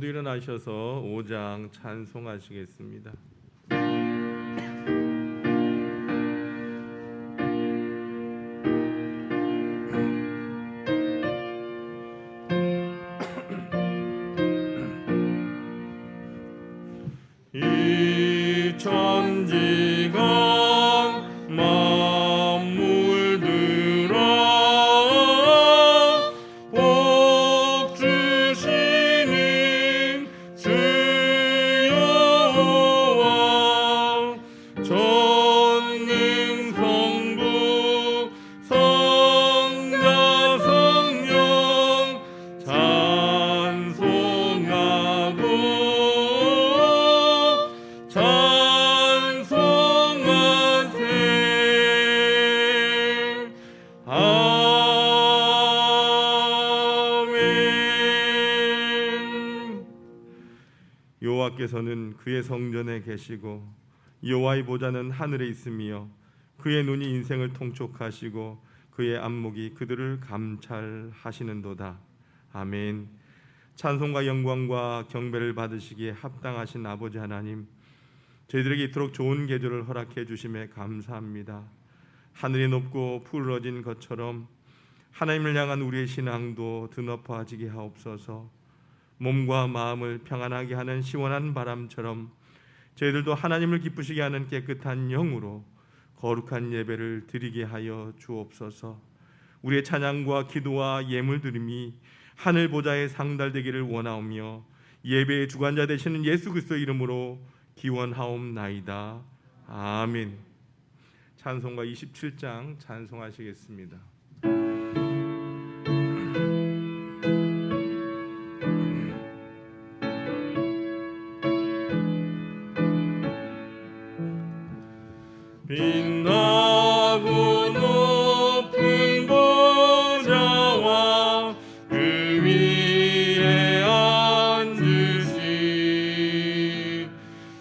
모두 일어나셔서 5장 찬송하시겠습니다. 이 천지가 여호와께서는 그의 성전에 계시고 여호와의 보좌는 하늘에 있으며 그의 눈이 인생을 통촉하시고 그의 안목이 그들을 감찰하시는도다. 아멘. 찬송과 영광과 경배를 받으시기에 합당하신 아버지 하나님, 저희들에게 이토록 좋은 계절을 허락해 주심에 감사합니다. 하늘이 높고 푸르러진 것처럼 하나님을 향한 우리의 신앙도 드높아지게 하옵소서. 몸과 마음을 평안하게 하는 시원한 바람처럼 저희들도 하나님을 기쁘시게 하는 깨끗한 영으로 거룩한 예배를 드리게 하여 주옵소서. 우리의 찬양과 기도와 예물 드림이 하늘 보좌에 상달되기를 원하오며 예배의 주관자 되시는 예수 그리스도의 이름으로 기원하옵나이다. 아멘. 찬송가 27장 찬송하시겠습니다. 빛나고 높은 보좌와 그 위에 앉으신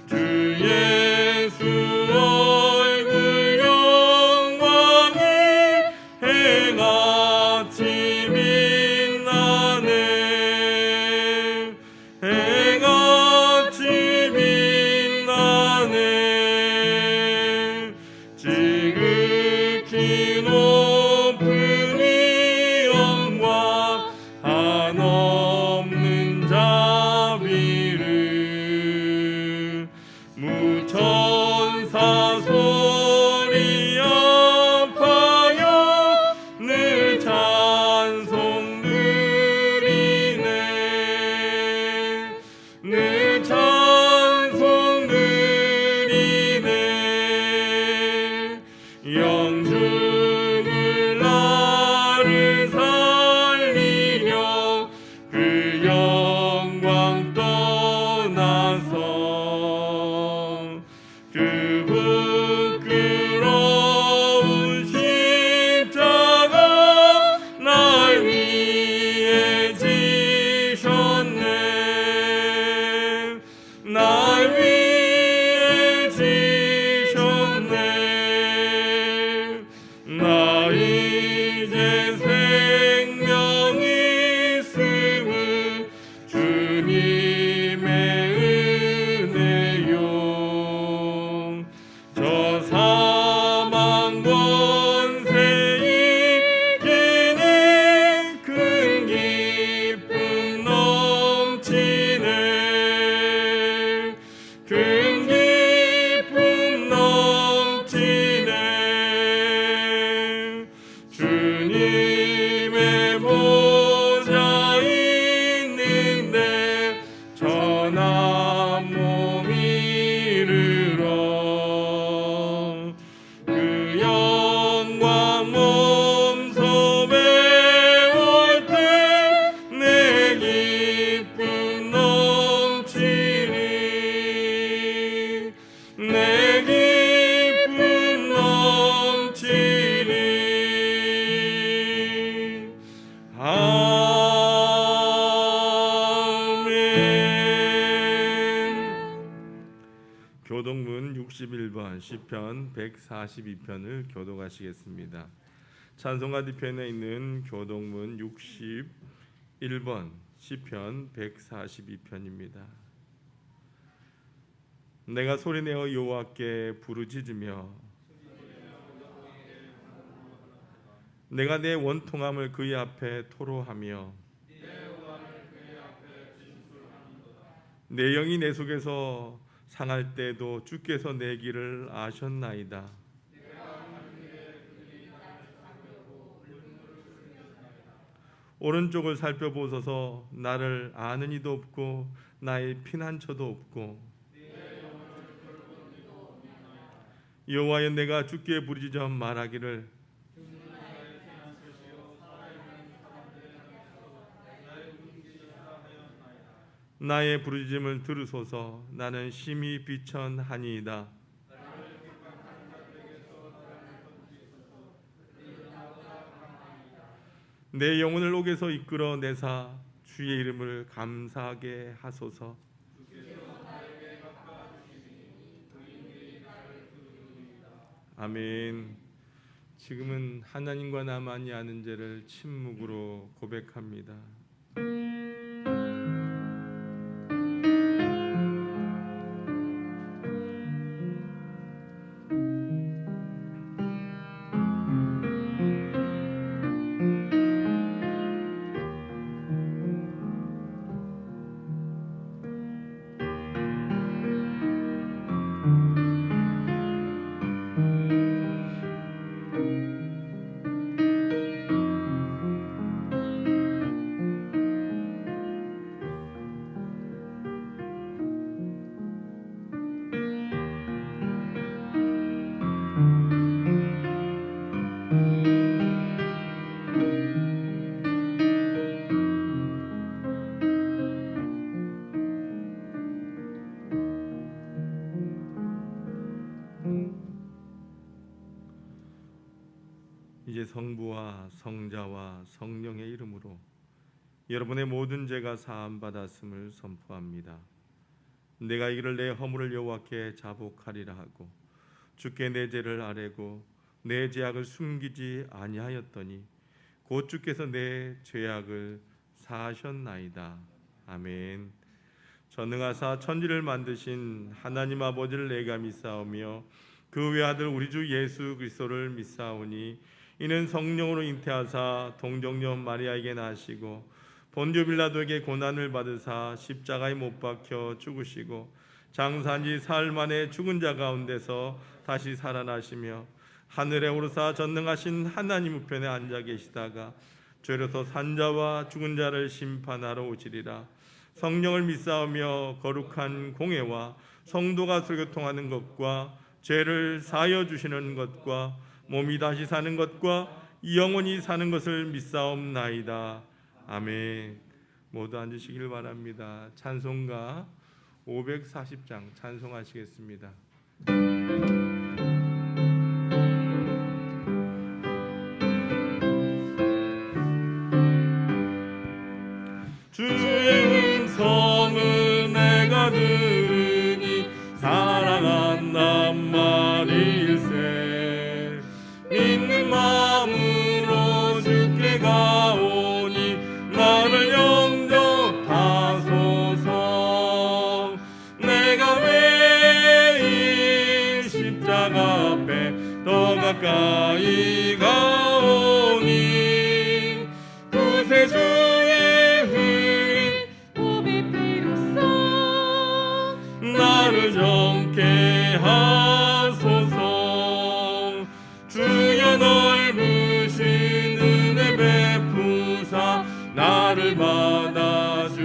주 예수 얼굴 영광이 해같이 빛나네. 해같이 빛나네. 지극히 높은 위엄과 한없는 자비를 무천사 소리 합하여 늘 찬송 드리네. 늘 찬송 드리네. 영주는 나를 살리려 그 영광 떠나서 그 부끄러운 십자가 날 위해 지셨네. 날 위해 지셨네. 나 이제 생명이 있음을 주님의 은혜요. 저 사망 권세 이기니 큰 기쁨 넘치네. 큰 기쁨 넘치네. 주님의 보좌 있는데 전한 몸 이르러 그 영광 몸소 배울 때 내 기쁨 넘치니. 내 기쁨 넘치니. 아멘. 교독문 61번 시편 142편을 교독하시겠습니다. 찬송가 뒤편에 있는 교독문 61번 시편 142편입니다. 내가 소리내어 여호와께 부르짖으며 내가 내 원통함을 그의 앞에 토로하며 내 영이 내 속에서 상할 때도 주께서 내 길을 아셨나이다. 오른쪽을 살펴보소서. 나를 아는 이도 없고 나의 피난처도 없고. 여호와여, 내가 주께 부르짖어 말하기를 나의 부르짖음을 들으소서. 나는 심히 비천하니이다. 내 영혼을 옥에서 이끌어 내사 주의 이름을 감사하게 하소서. 아멘. 지금은 하나님과 나만이 아는 죄를 침묵으로 고백합니다. 이제 성부와 성자와 성령의 이름으로 여러분의 모든 죄가 사함 받았음을 선포합니다. 내가 이기를 내 허물을 여호와께 자복하리라 하고 주께 내 죄를 아뢰고 내 죄악을 숨기지 아니하였더니 곧 주께서 내 죄악을 사하셨나이다. 아멘. 전능하사 천지를 만드신 하나님 아버지를 내가 믿사오며 그 외아들 우리 주 예수 그리스도를 믿사오니 이는 성령으로 잉태하사 동정녀 마리아에게 나시고 본디오 빌라도에게 고난을 받으사 십자가에 못 박혀 죽으시고 장사한지 사흘 만에 죽은 자 가운데서 다시 살아나시며 하늘에 오르사 전능하신 하나님 우편에 앉아 계시다가 죄로서 산자와 죽은 자를 심판하러 오시리라. 성령을 믿사오며 거룩한 공회와 성도가 설교통하는 것과 죄를 사하여 주시는 것과 몸이 다시 사는 것과 영원히 사는 것을 믿사옵나이다. 아멘. 모두 앉으시길 바랍니다. 찬송가 540장 찬송하시겠습니다. 주의 음성을 내가 들으니 사랑한단 말일세. 믿는 마음으로 주께 가오니 나를 영접하소서. 내가 매일 십자가 앞에 더 가까이 가오니 구세주의 흘린 보배 피로써 나를 정케 하소서. 주여 넓으신 은혜 베푸사 나를 받아주시고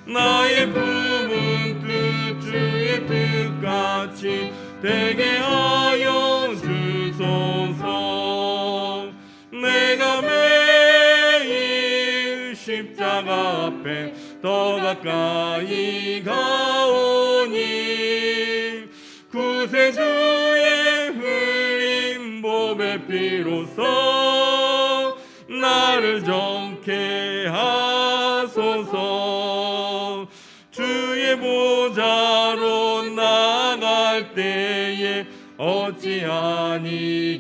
나의 품은 뜻 주의 뜻같이 되게 하여 주소서. 내가 매일 십자가 앞에 더 가까이 가오니 구세주의 흘린 보배 피로써 나를 정케 하소서. 주의 보좌로 나갈 때에 어찌하니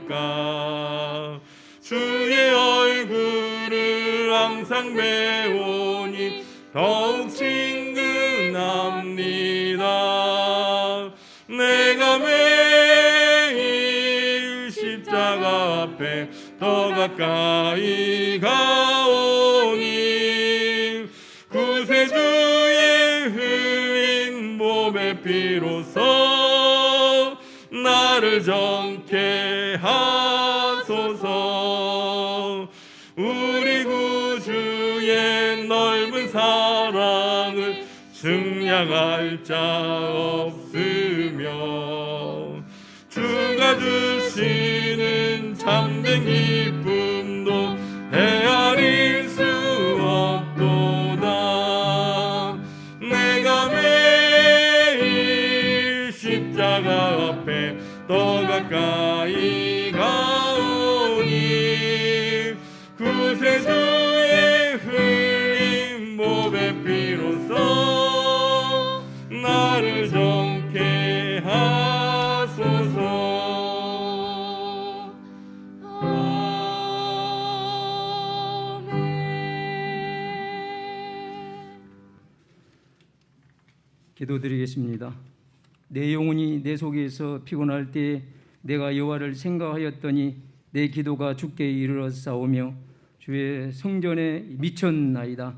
기쁠까. 주의 얼굴을 항상 배우니 더욱 친근합니다. 내가 매일 십자가 앞에 더 가까이 가오니 구세주의 흘린 몸의 피로써 나를 정케 하소서. 우리 구주의 넓은 사랑을 증량할 자 없으며 주가 주시는 참된 기쁨도 헤아릴 수 없도다. 내가 매일 십자가 앞에 더 가까이 가오니 구세주의 흘린 몸의 피로써 나를 정케 하소서. 기도드리겠습니다. 내 영혼이 내 속에서 피곤할 때 내가 여호와를 생각하였더니 내 기도가 주께 이르렀사오며 주의 성전에 미쳤나이다.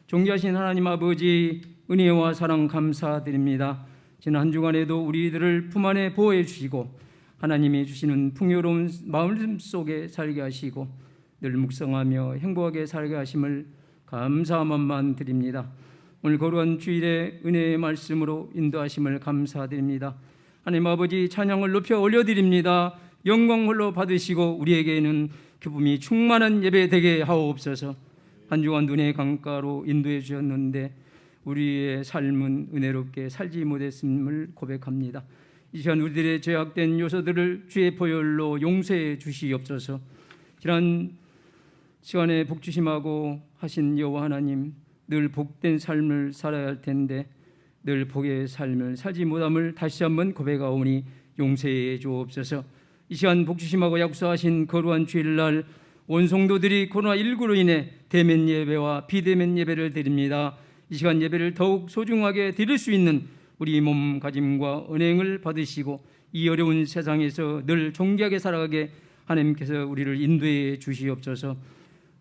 존귀하신 하나님 아버지, 은혜와 사랑 감사드립니다. 지난 한 주간에도 우리들을 품 안에 보호해 주시고 하나님이 주시는 풍요로운 마음 속에 살게 하시고 늘 묵상하며 행복하게 살게 하심을 감사함만 드립니다. 오늘 거룩한 주일에 은혜의 말씀으로 인도하심을 감사드립니다. 하나님 아버지, 찬양을 높여 올려드립니다. 영광 홀로 받으시고 우리에게는 기쁨이 충만한 예배 되게 하옵소서. 한 주간 눈의 강가로 인도해 주셨는데 우리의 삶은 은혜롭게 살지 못했음을 고백합니다. 이 시간 우리들의 죄악된 요소들을 주의 보혈로 용서해 주시옵소서. 지난 시간에 복주심하고 하신 여호와 하나님, 늘 복된 삶을 살아야 할 텐데 늘 복의 삶을 살지 못함을 다시 한번 고백하오니 용서해 주옵소서. 이 시간 복주심하고 약속하신 거룩한 주일날 온 성도들이 코로나19로 인해 대면 예배와 비대면 예배를 드립니다. 이 시간 예배를 더욱 소중하게 드릴 수 있는 우리 몸가짐과 은행을 받으시고 이 어려운 세상에서 늘 존귀하게 살아가게 하나님께서 우리를 인도해 주시옵소서.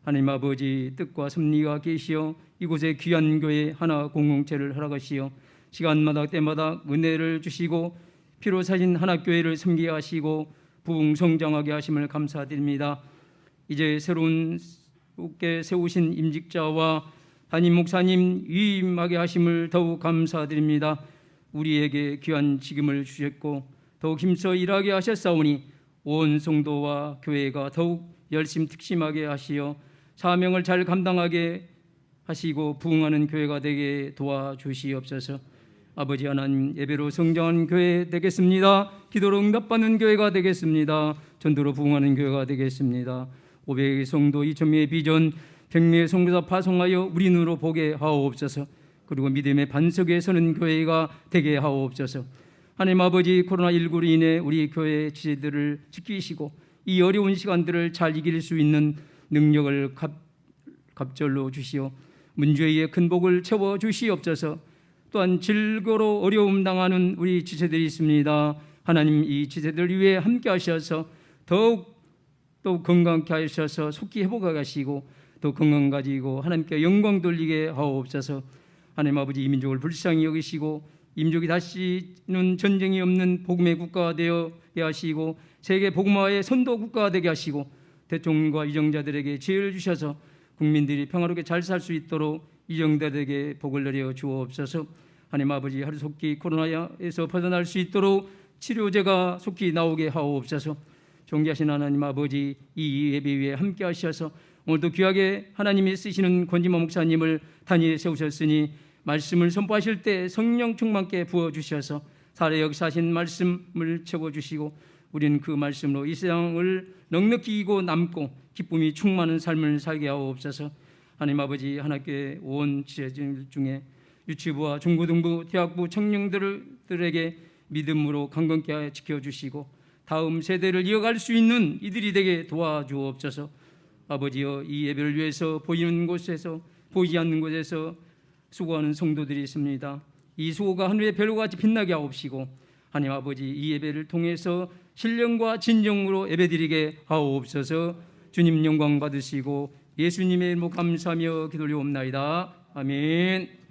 하나님 아버지, 뜻과 섭리가 계시어 이곳에 귀한 교회 하나 공동체를 허락하시어 시간마다 때마다 은혜를 주시고 피로 사신 하나교회를 섬기게 하시고 부흥성장하게 하심을 감사드립니다. 이제 새로운 게 세우신 임직자와 담임 목사님 위임하게 하심을 더욱 감사드립니다. 우리에게 귀한 직임을 주셨고 더욱 힘써 일하게 하셨사오니 온 성도와 교회가 더욱 열심 특심하게 하시어 사명을 잘 감당하게 하시고 부흥하는 교회가 되게 도와주시옵소서. 아버지 하나님, 예배로 성장하는 교회 되겠습니다. 기도로 응답받는 교회가 되겠습니다. 전도로 부흥하는 교회가 되겠습니다. 500의 성도 2,000명의 비전 100명의 성도자 파송하여 우리 눈으로 보게 하옵소서. 그리고 믿음의 반석에 서는 교회가 되게 하옵소서. 하나님 아버지, 코로나19로 인해 우리 교회 지체들을 지키시고 이 어려운 시간들을 잘 이길 수 있는 능력을 갑절로 주시어 문제의 큰 복을 채워 주시옵소서. 또한 질거로 어려움 당하는 우리 지체들이 있습니다. 하나님, 이 지체들 위해 함께 하셔서 더욱 또 건강케 하셔서 속히 회복하게 하시고 또 건강 가지고 하나님께 영광 돌리게 하옵소서. 하나님 아버지, 이 민족을 불쌍히 여기시고 이 민족이 다시는 전쟁이 없는 복음의 국가가 되게 하시고 세계 복음화의 선도 국가가 되게 하시고 대통령과 이정자들에게 지혜를 주셔서 국민들이 평화롭게 잘 살 수 있도록 이정자들에게 복을 내려 주옵소서. 하나님 아버지, 하루속히 코로나에서 벗어날 수 있도록 치료제가 속히 나오게 하옵소서. 존귀하신 하나님 아버지, 이 예배 위에 함께 하셔서 오늘도 귀하게 하나님이 쓰시는 권지모 목사님을 단위에 세우셨으니 말씀을 선포하실 때 성령 충만케 부어주셔서 살아 역사하신 말씀을 채워주시고 우리는 그 말씀으로 이 세상을 넉넉히 이기고 남고 기쁨이 충만한 삶을 살게 하옵소서. 하나님 아버지, 하나님께 온 지체들 중에 유치부와 중고등부, 대학부 청년들에게 믿음으로 강건케 지켜주시고 다음 세대를 이어갈 수 있는 이들이 되게 도와주옵소서. 아버지여, 이 예배를 위해서 보이는 곳에서 보이지 않는 곳에서 수고하는 성도들이 있습니다. 이 수고가 하늘의 별과 같이 빛나게 하옵시고, 하나님 아버지, 이 예배를 통해서 신령과 진정으로 예배드리게 하옵소서. 주님 영광 받으시고 예수님의 이름으로 감사하며 기도 올리옵나이다. 아멘.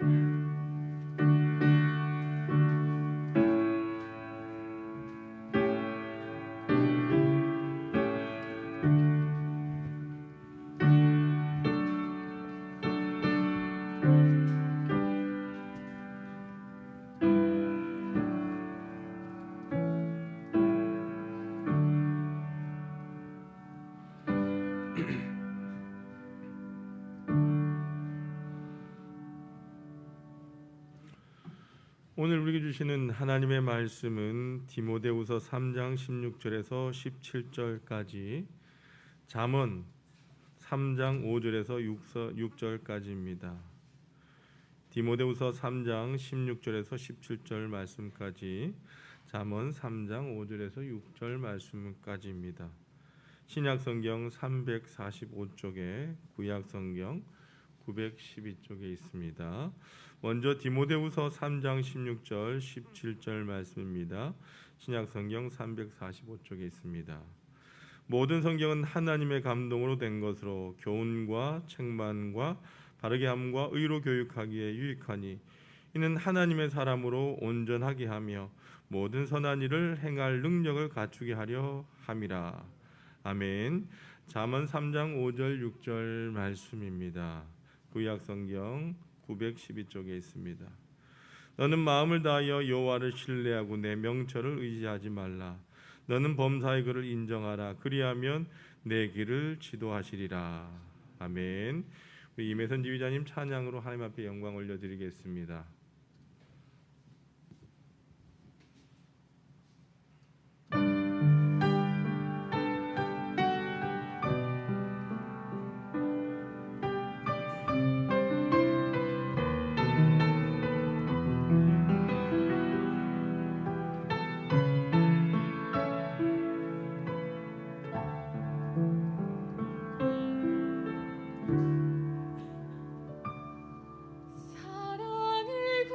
오늘 우리에게 주시는 하나님의 말씀은 디모데후서 3장 16절에서 17절까지, 잠언 3장 5절에서 6절까지입니다. 디모데후서 3장 16절에서 17절 말씀까지, 잠언 3장 5절에서 6절 말씀까지입니다. 신약성경 345쪽에, 구약성경 912쪽에 있습니다. 먼저 디모데후서 3장 16절 17절 말씀입니다. 신약성경 345쪽에 있습니다. 모든 성경은 하나님의 감동으로 된 것으로 교훈과 책망과 바르게 함과 의로 교육하기에 유익하니, 이는 하나님의 사람으로 온전하게 하며 모든 선한 일을 행할 능력을 갖추게 하려 함이라. 아멘. 잠언 3장 5절 6절 말씀입니다. 구약성경 912쪽에 있습니다. 너는 마음을 다하여 여호와를 신뢰하고 내 명철을 의지하지 말라. 너는 범사의 그를 인정하라. 그리하면 내 길을 지도하시리라. 아멘. 우리 임혜선 지휘자님 찬양으로 하나님 앞에 영광 올려드리겠습니다. 사랑을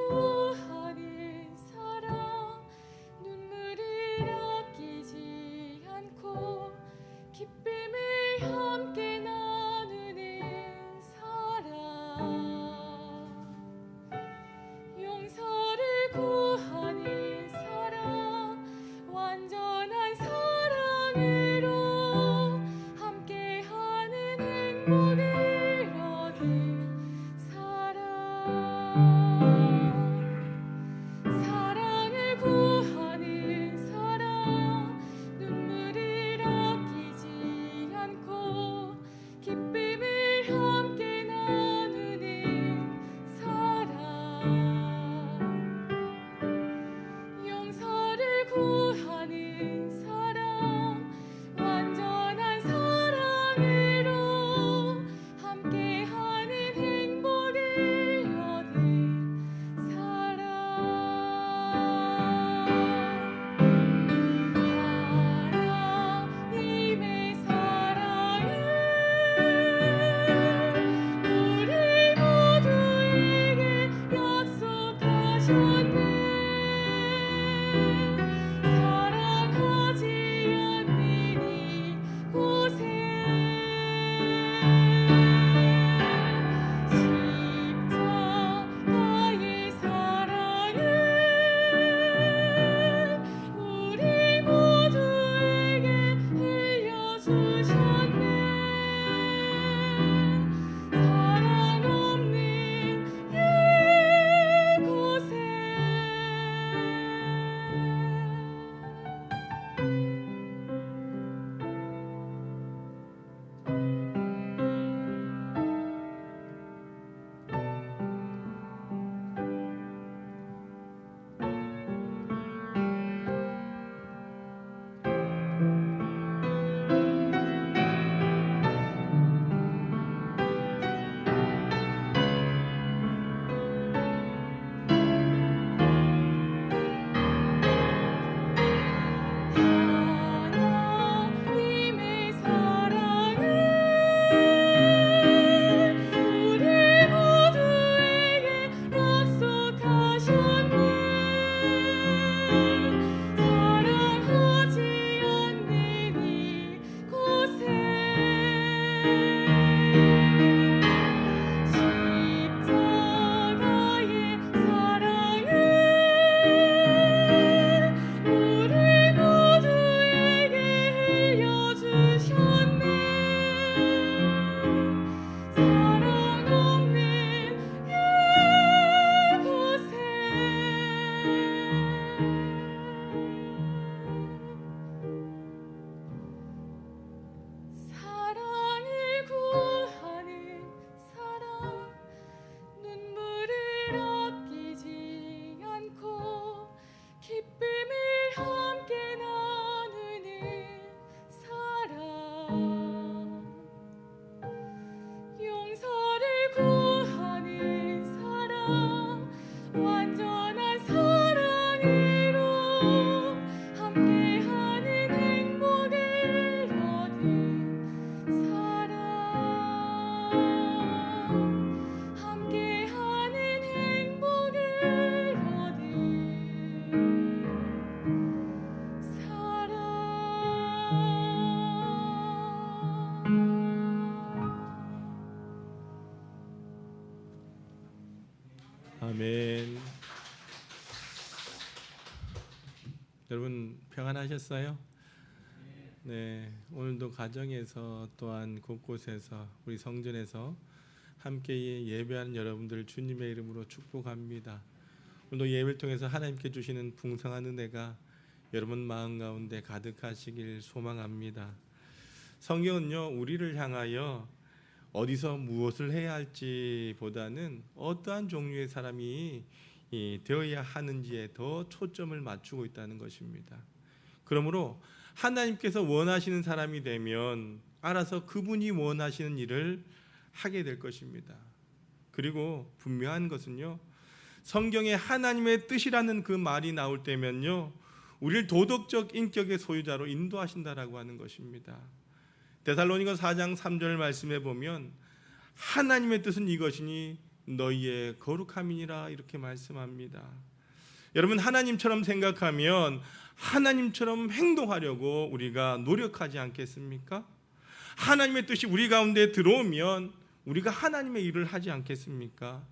아멘. 여러분 평안하셨어요? 네, 오늘도 가정에서 또한 곳곳에서 우리 성전에서 함께 예배하는 여러분들 주님의 이름으로 축복합니다. 오늘도 예배를 통해서 하나님께 주시는 풍성한 은혜가 여러분 마음 가운데 가득하시길 소망합니다. 성경은요, 우리를 향하여 어디서 무엇을 해야 할지 보다는 어떠한 종류의 사람이 되어야 하는지에 더 초점을 맞추고 있다는 것입니다. 그러므로 하나님께서 원하시는 사람이 되면 알아서 그분이 원하시는 일을 하게 될 것입니다. 그리고 분명한 것은요, 성경에 하나님의 뜻이라는 그 말이 나올 때면요, 우리를 도덕적 인격의 소유자로 인도하신다라고 하는 것입니다. 데살로니가 4장 3절 말씀에 보면 하나님의 뜻은 이것이니 너희의 거룩함이니라 이렇게 말씀합니다. 여러분, 하나님처럼 생각하면 하나님처럼 행동하려고 우리가 노력하지 않겠습니까? 하나님의 뜻이 우리 가운데 들어오면 우리가 하나님의 일을 하지 않겠습니까?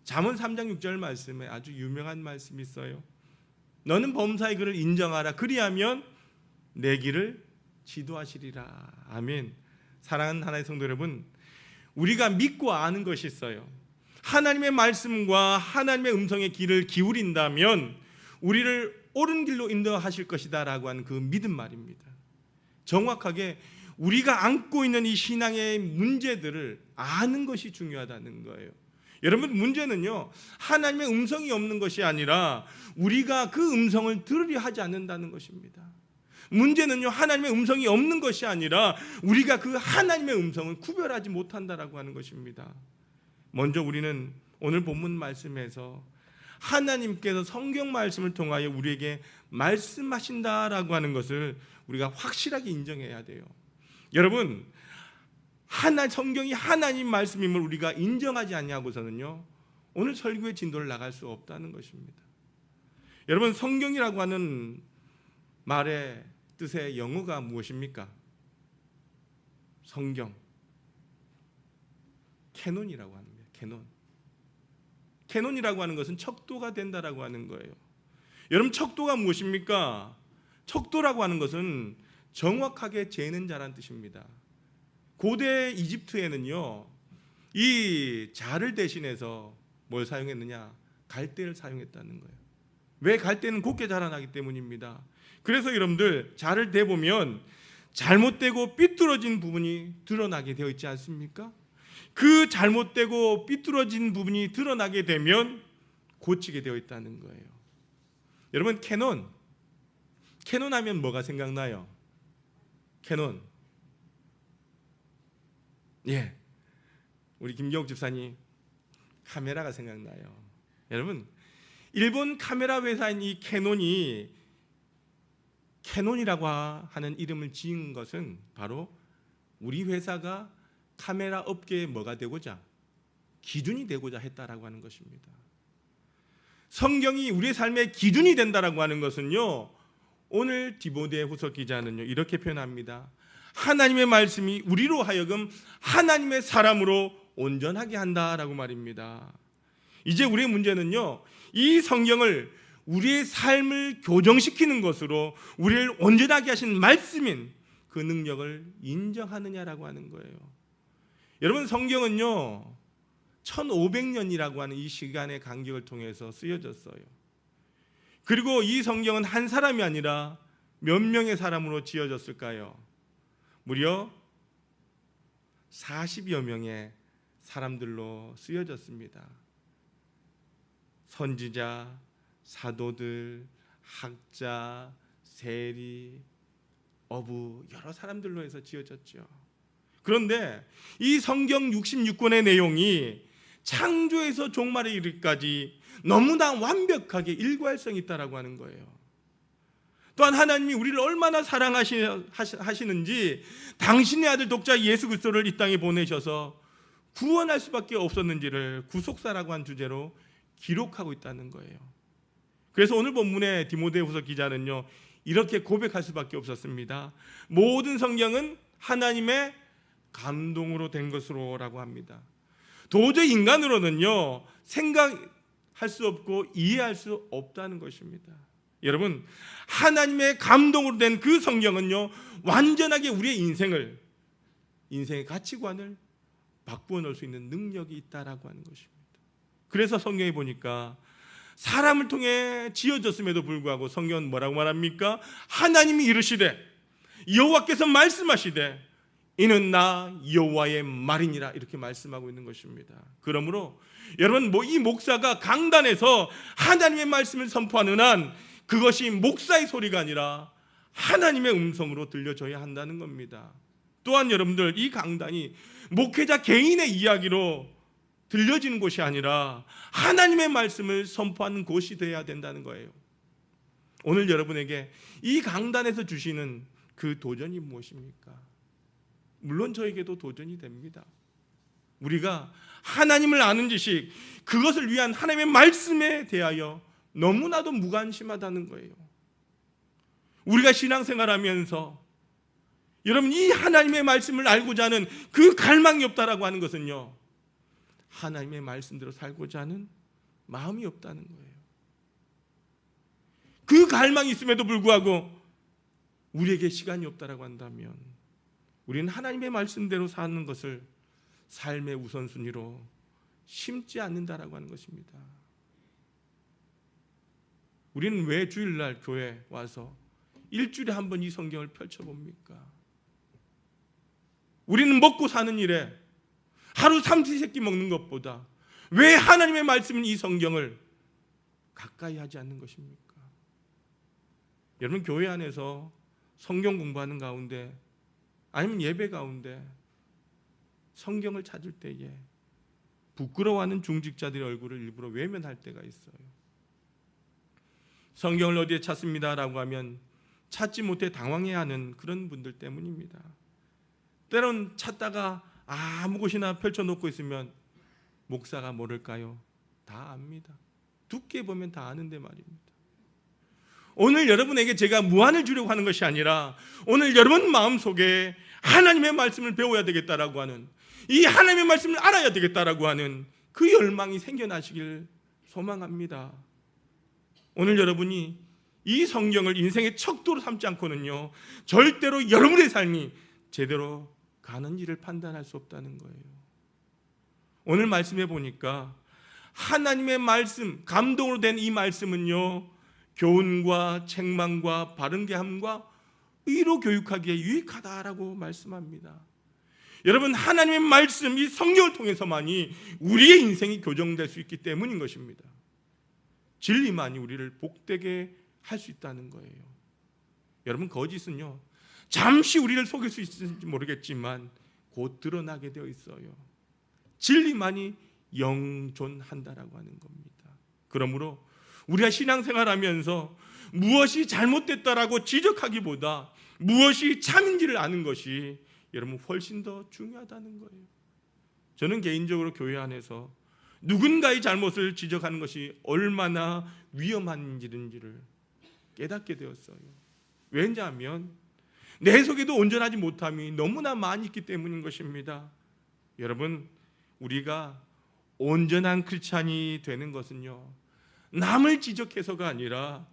잠언 3장 6절 말씀에 아주 유명한 말씀이 있어요. 너는 범사의 그를 인정하라. 그리하면 내 길을 지도하시리라. 아멘. 사랑하는 하나님의 성도 여러분, 우리가 믿고 아는 것이 있어요. 하나님의 말씀과 하나님의 음성의 길을 기울인다면 우리를 옳은 길로 인도하실 것이다 라고 하는 그 믿음 말입니다. 정확하게 우리가 안고 있는 이 신앙의 문제들을 아는 것이 중요하다는 거예요. 여러분, 문제는요, 하나님의 음성이 없는 것이 아니라 우리가 그 음성을 들으려 하지 않는다는 것입니다. 문제는요, 하나님의 음성이 없는 것이 아니라 우리가 그 하나님의 음성을 구별하지 못한다라고 하는 것입니다. 먼저 우리는 오늘 본문 말씀에서 하나님께서 성경 말씀을 통하여 우리에게 말씀하신다라고 하는 것을 우리가 확실하게 인정해야 돼요. 여러분, 성경이 하나님 말씀임을 우리가 인정하지 않냐고서는요, 오늘 설교의 진도를 나갈 수 없다는 것입니다. 여러분, 성경이라고 하는 말의 뜻의 영어가 무엇입니까? 성경, 캐논이라고 하는 거예요. 캐논이라고 하는 것은 척도가 된다라고 하는 거예요. 여러분, 척도가 무엇입니까? 척도라고 하는 것은 정확하게 재는 자라는 뜻입니다. 고대 이집트에는요, 이 자를 대신해서 뭘 사용했느냐? 갈대를 사용했다는 거예요. 왜? 갈대는 곱게 자라나기 때문입니다. 그래서 여러분들 자를 대보면 잘못되고 삐뚤어진 부분이 드러나게 되어 있지 않습니까? 그 잘못되고 삐뚤어진 부분이 드러나게 되면 고치게 되어 있다는 거예요. 여러분, 캐논 하면 뭐가 생각나요? 캐논. 예, 우리 김경욱 집사님 카메라가 생각나요. 여러분, 일본 카메라 회사인 이 캐논이라고 하는 이름을 지은 것은 바로 우리 회사가 카메라 업계에 뭐가 되고자, 기준이 되고자 했다라고 하는 것입니다. 성경이 우리의 삶의 기준이 된다라고 하는 것은요, 오늘 디모데후서 기자는요 이렇게 표현합니다. 하나님의 말씀이 우리로 하여금 하나님의 사람으로 온전하게 한다라고 말입니다. 이제 우리의 문제는요, 이 성경을 우리의 삶을 교정시키는 것으로 우리를 온전하게 하신 말씀인 그 능력을 인정하느냐라고 하는 거예요. 여러분, 성경은요 1500년이라고 하는 이 시간의 간격을 통해서 쓰여졌어요. 그리고 이 성경은 한 사람이 아니라 몇 명의 사람으로 지어졌을까요? 무려 40여 명의 사람들로 쓰여졌습니다. 선지자, 사도들, 학자, 세리, 어부, 여러 사람들로 해서 지어졌죠. 그런데 이 성경 66권의 내용이 창조에서 종말에 이르기까지 너무나 완벽하게 일관성이 있다라고 하는 거예요. 또한 하나님이 우리를 얼마나 사랑하시는지 당신의 아들 독자 예수 그리스도를 이 땅에 보내셔서 구원할 수밖에 없었는지를 구속사라고 한 주제로 기록하고 있다는 거예요. 그래서 오늘 본문의 디모데후서 기자는요 이렇게 고백할 수밖에 없었습니다. 모든 성경은 하나님의 감동으로 된 것으로라고 합니다. 도저히 인간으로는요 할 수 없고 이해할 수 없다는 것입니다. 여러분, 하나님의 감동으로 된 그 성경은요, 완전하게 우리의 인생의 가치관을 바꾸어 놓을 수 있는 능력이 있다라고 하는 것입니다. 그래서 성경에 보니까 사람을 통해 지어졌음에도 불구하고 성경은 뭐라고 말합니까? 하나님이 이르시되, 여호와께서 말씀하시되, 이는 나 여호와의 말이니라, 이렇게 말씀하고 있는 것입니다. 그러므로 여러분, 이 목사가 강단에서 하나님의 말씀을 선포하는 한 그것이 목사의 소리가 아니라 하나님의 음성으로 들려져야 한다는 겁니다. 또한 여러분들, 이 강단이 목회자 개인의 이야기로 들려지는 곳이 아니라 하나님의 말씀을 선포하는 곳이 되어야 된다는 거예요. 오늘 여러분에게 이 강단에서 주시는 그 도전이 무엇입니까? 물론 저에게도 도전이 됩니다. 우리가 하나님을 아는 지식, 그것을 위한 하나님의 말씀에 대하여 너무나도 무관심하다는 거예요. 우리가 신앙생활하면서 여러분, 이 하나님의 말씀을 알고자 하는 그 갈망이 없다라고 하는 것은요, 하나님의 말씀대로 살고자 하는 마음이 없다는 거예요. 그 갈망이 있음에도 불구하고 우리에게 시간이 없다라고 한다면 우리는 하나님의 말씀대로 사는 것을 삶의 우선순위로 심지 않는다라고 하는 것입니다. 우리는 왜 주일날 교회 와서 일주일에 한 번 이 성경을 펼쳐봅니까? 우리는 먹고 사는 일에 하루 삼시세끼 먹는 것보다 왜 하나님의 말씀인 이 성경을 가까이 하지 않는 것입니까? 여러분, 교회 안에서 성경 공부하는 가운데 아니면 예배 가운데 성경을 찾을 때에 부끄러워하는 중직자들의 얼굴을 일부러 외면할 때가 있어요. 성경을 어디에 찾습니다라고 하면 찾지 못해 당황해하는 그런 분들 때문입니다. 때론 찾다가 아무 곳이나 펼쳐놓고 있으면 목사가 모를까요? 다 압니다. 두께 보면 다 아는데 말입니다. 오늘 여러분에게 제가 무안을 주려고 하는 것이 아니라 오늘 여러분 마음속에 하나님의 말씀을 배워야 되겠다라고 하는, 이 하나님의 말씀을 알아야 되겠다라고 하는 그 열망이 생겨나시길 소망합니다. 오늘 여러분이 이 성경을 인생의 척도로 삼지 않고는요, 절대로 여러분의 삶이 제대로 가는지를 판단할 수 없다는 거예요. 오늘 말씀해 보니까 하나님의 말씀, 감동으로 된 이 말씀은요, 교훈과 책망과 바른게 함과 의로 교육하기에 유익하다라고 말씀합니다. 여러분, 하나님의 말씀, 이 성경을 통해서만이 우리의 인생이 교정될 수 있기 때문인 것입니다. 진리만이 우리를 복되게 할 수 있다는 거예요. 여러분, 거짓은요, 잠시 우리를 속일 수 있을지 모르겠지만 곧 드러나게 되어 있어요. 진리만이 영존한다라고 하는 겁니다. 그러므로 우리가 신앙생활하면서 무엇이 잘못됐다라고 지적하기보다 무엇이 참인지를 아는 것이 여러분 훨씬 더 중요하다는 거예요. 저는 개인적으로 교회 안에서 누군가의 잘못을 지적하는 것이 얼마나 위험한 일인지를 깨닫게 되었어요. 왜냐하면 내 속에도 온전하지 못함이 너무나 많이 있기 때문인 것입니다. 여러분, 우리가 온전한 크리스찬이 되는 것은요, 남을 지적해서가 아니라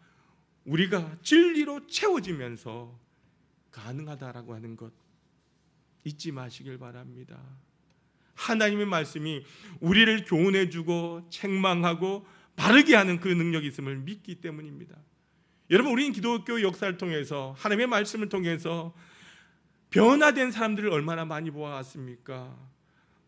우리가 진리로 채워지면서 가능하다라고 하는 것 잊지 마시길 바랍니다. 하나님의 말씀이 우리를 교훈해주고 책망하고 바르게 하는 그 능력이 있음을 믿기 때문입니다. 여러분, 우리는 기독교 역사를 통해서 하나님의 말씀을 통해서 변화된 사람들을 얼마나 많이 보아왔습니까?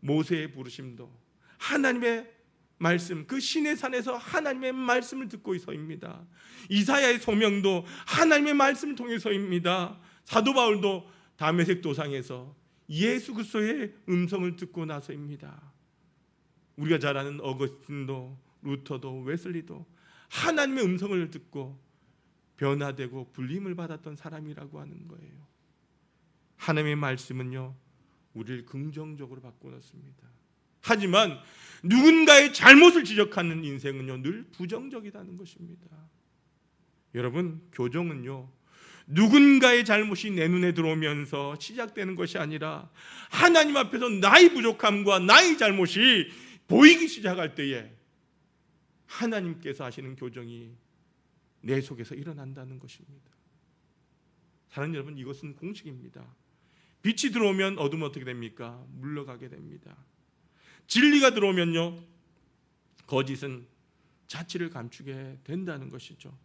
모세의 부르심도 하나님의 말씀, 그 시내산에서 하나님의 말씀을 듣고 있어입니다. 이사야의 소명도 하나님의 말씀을 통해서입니다. 사도 바울도 다메섹 도상에서 예수 그리스도의 음성을 듣고 나서입니다. 우리가 잘 아는 어거스틴도 루터도 웨슬리도 하나님의 음성을 듣고 변화되고 불림을 받았던 사람이라고 하는 거예요. 하나님의 말씀은요, 우리를 긍정적으로 바꿔놓습니다. 하지만 누군가의 잘못을 지적하는 인생은요, 늘 부정적이라는 것입니다. 여러분, 교정은요, 누군가의 잘못이 내 눈에 들어오면서 시작되는 것이 아니라 하나님 앞에서 나의 부족함과 나의 잘못이 보이기 시작할 때에 하나님께서 하시는 교정이 내 속에서 일어난다는 것입니다. 사랑하는 여러분, 이것은 공식입니다. 빛이 들어오면 어둠은 어떻게 됩니까? 물러가게 됩니다. 진리가 들어오면요, 거짓은 자취를 감추게 된다는 것이죠.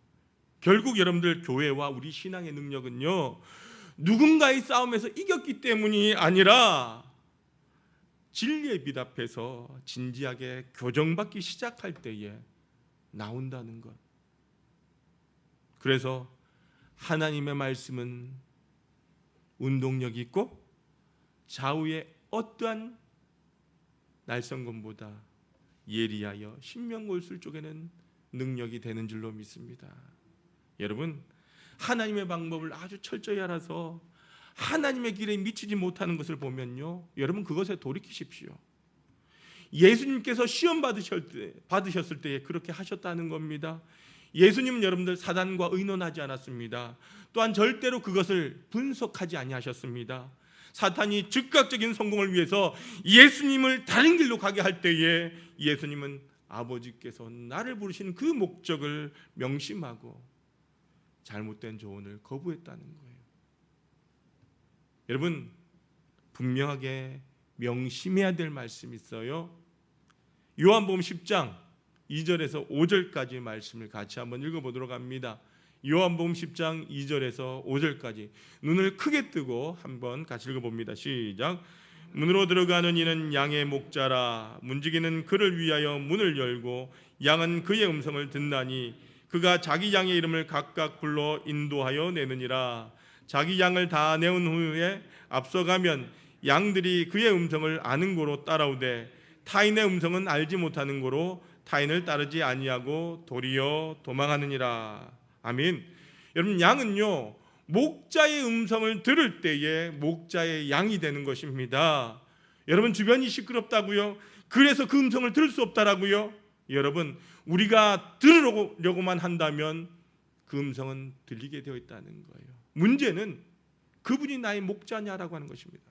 결국 여러분들, 교회와 우리 신앙의 능력은요, 누군가의 싸움에서 이겼기 때문이 아니라 진리의 빛 앞에서 진지하게 교정받기 시작할 때에 나온다는 것. 그래서 하나님의 말씀은 운동력이 있고 좌우의 어떠한 날성검보다 예리하여 신명골술 쪽에는 능력이 되는 줄로 믿습니다. 여러분, 하나님의 방법을 아주 철저히 알아서 하나님의 길에 미치지 못하는 것을 보면요, 여러분 그것에 돌이키십시오. 예수님께서 시험 받으셨을 때에 그렇게 하셨다는 겁니다. 예수님은 여러분들 사단과 의논하지 않았습니다. 또한 절대로 그것을 분석하지 아니하셨습니다. 사탄이 즉각적인 성공을 위해서 예수님을 다른 길로 가게 할 때에 예수님은 아버지께서 나를 부르신 그 목적을 명심하고 잘못된 조언을 거부했다는 거예요. 여러분, 분명하게 명심해야 될 말씀이 있어요. 요한복음 10장 2절에서 5절까지 말씀을 같이 한번 읽어보도록 합니다. 요한복음 10장 2절에서 5절까지 눈을 크게 뜨고 한번 같이 읽어봅니다. 시작. 문으로 들어가는 이는 양의 목자라. 문지기는 그를 위하여 문을 열고 양은 그의 음성을 듣나니 그가 자기 양의 이름을 각각 불러 인도하여 내느니라. 자기 양을 다 내온 후에 앞서가면 양들이 그의 음성을 아는 고로 따라오되 타인의 음성은 알지 못하는 고로 타인을 따르지 아니하고 도리어 도망하느니라. 아멘. 여러분, 양은요, 목자의 음성을 들을 때에 목자의 양이 되는 것입니다. 여러분, 주변이 시끄럽다고요? 그래서 그 음성을 들을 수 없다라고요? 여러분, 우리가 들으려고만 한다면 그 음성은 들리게 되어 있다는 거예요. 문제는 그분이 나의 목자냐라고 하는 것입니다.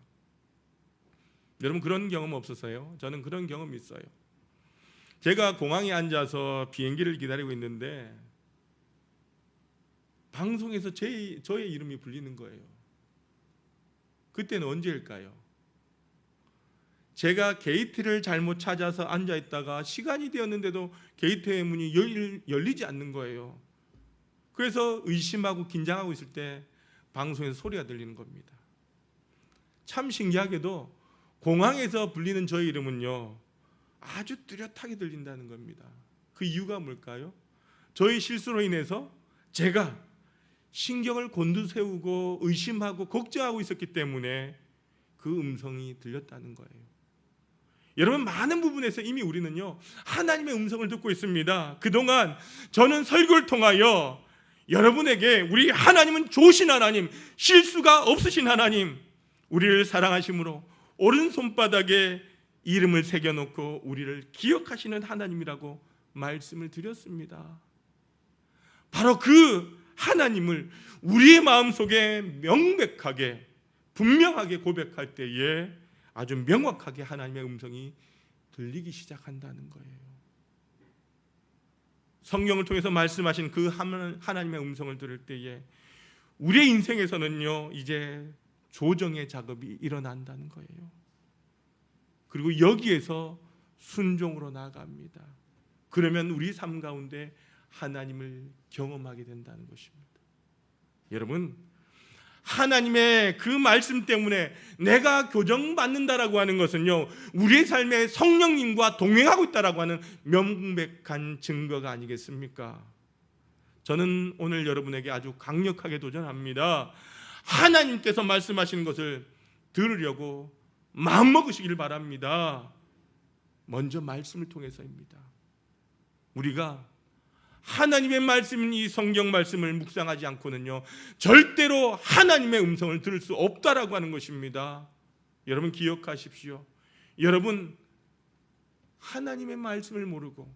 여러분, 그런 경험 없었어요? 저는 그런 경험이 있어요. 제가 공항에 앉아서 비행기를 기다리고 있는데 방송에서 저의 이름이 불리는 거예요. 그때는 언제일까요? 제가 게이트를 잘못 찾아서 앉아있다가 시간이 되었는데도 게이트의 문이 열리지 않는 거예요. 그래서 의심하고 긴장하고 있을 때 방송에서 소리가 들리는 겁니다. 참 신기하게도 공항에서 불리는 저의 이름은요, 아주 뚜렷하게 들린다는 겁니다. 그 이유가 뭘까요? 저의 실수로 인해서 제가 신경을 곤두세우고 의심하고 걱정하고 있었기 때문에 그 음성이 들렸다는 거예요. 여러분, 많은 부분에서 이미 우리는요, 하나님의 음성을 듣고 있습니다. 그동안 저는 설교를 통하여 여러분에게 우리 하나님은 좋으신 하나님, 실수가 없으신 하나님, 우리를 사랑하심으로 오른손바닥에 이름을 새겨놓고 우리를 기억하시는 하나님이라고 말씀을 드렸습니다. 바로 그 하나님을 우리의 마음속에 명백하게 분명하게 고백할 때에 아주 명확하게 하나님의 음성이 들리기 시작한다는 거예요. 성경을 통해서 말씀하신 그 하나님의 음성을 들을 때에 우리의 인생에서는요, 이제 조정의 작업이 일어난다는 거예요. 그리고 여기에서 순종으로 나아갑니다. 그러면 우리 삶 가운데 하나님을 경험하게 된다는 것입니다. 여러분, 하나님의 그 말씀 때문에 내가 교정받는다라고 하는 것은요, 우리의 삶에 성령님과 동행하고 있다라고 하는 명백한 증거가 아니겠습니까? 저는 오늘 여러분에게 아주 강력하게 도전합니다. 하나님께서 말씀하시는 것을 들으려고 마음먹으시길 바랍니다. 먼저 말씀을 통해서입니다. 우리가 하나님의 말씀인 이 성경 말씀을 묵상하지 않고는요, 절대로 하나님의 음성을 들을 수 없다라고 하는 것입니다. 여러분 기억하십시오. 여러분, 하나님의 말씀을 모르고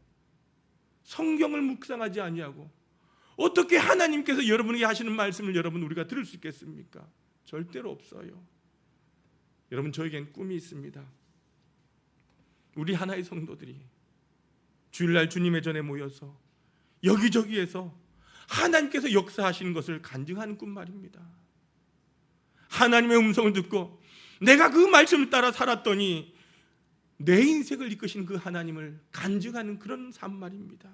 성경을 묵상하지 아니하고 어떻게 하나님께서 여러분에게 하시는 말씀을 여러분 우리가 들을 수 있겠습니까? 절대로 없어요. 여러분, 저에겐 꿈이 있습니다. 우리 하나의 성도들이 주일날 주님의 전에 모여서 여기저기에서 하나님께서 역사하시는 것을 간증하는 꿈 말입니다. 하나님의 음성을 듣고 내가 그 말씀을 따라 살았더니 내 인생을 이끄신 그 하나님을 간증하는 그런 삶 말입니다.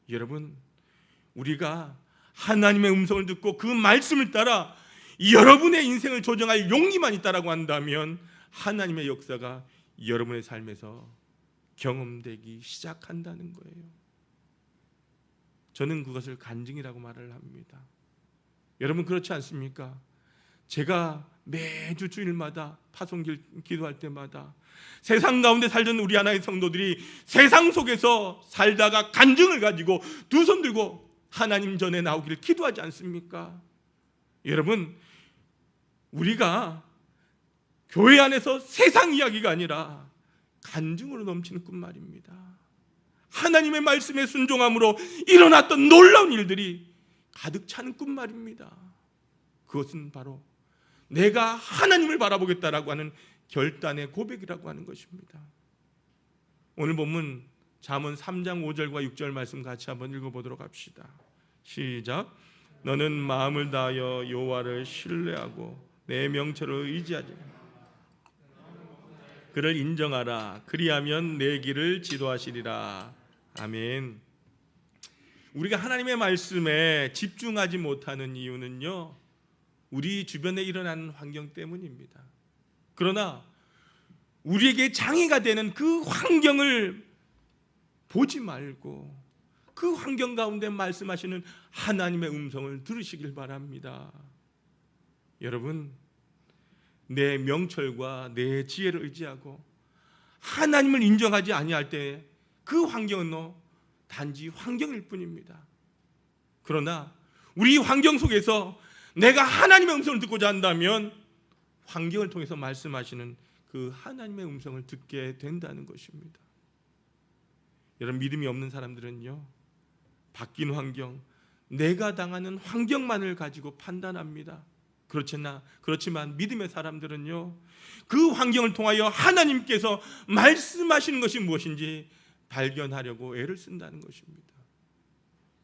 여러분, 우리가 하나님의 음성을 듣고 그 말씀을 따라 여러분의 인생을 조정할 용기만 있다라고 한다면 하나님의 역사가 여러분의 삶에서 경험되기 시작한다는 거예요. 저는 그것을 간증이라고 말을 합니다. 여러분 그렇지 않습니까? 제가 매주 주일마다 파송길 기도할 때마다 세상 가운데 살던 우리 하나의 성도들이 세상 속에서 살다가 간증을 가지고 두 손 들고 하나님 전에 나오기를 기도하지 않습니까? 여러분, 우리가 교회 안에서 세상 이야기가 아니라 간증으로 넘치는 꿈 말입니다. 하나님의 말씀에 순종함으로 일어났던 놀라운 일들이 가득 차는 꿈 말입니다. 그것은 바로 내가 하나님을 바라보겠다라고 하는 결단의 고백이라고 하는 것입니다. 오늘 본문 잠언 3장 5절과 6절 말씀 같이 한번 읽어보도록 합시다. 시작. 너는 마음을 다하여 여호와를 신뢰하고 내 명철을 의지하지. 그를 인정하라. 그리하면 내 길을 지도하시리라. 아멘. 우리가 하나님의 말씀에 집중하지 못하는 이유는요, 우리 주변에 일어나는 환경 때문입니다. 그러나 우리에게 장애가 되는 그 환경을 보지 말고 그 환경 가운데 말씀하시는 하나님의 음성을 들으시길 바랍니다. 여러분, 내 명철과 내 지혜를 의지하고 하나님을 인정하지 아니할 때 그 환경은 단지 환경일 뿐입니다. 그러나 우리 환경 속에서 내가 하나님의 음성을 듣고자 한다면 환경을 통해서 말씀하시는 그 하나님의 음성을 듣게 된다는 것입니다. 여러분, 믿음이 없는 사람들은요, 바뀐 환경, 내가 당하는 환경만을 가지고 판단합니다. 그렇지만 믿음의 사람들은요, 그 환경을 통하여 하나님께서 말씀하시는 것이 무엇인지 발견하려고 애를 쓴다는 것입니다.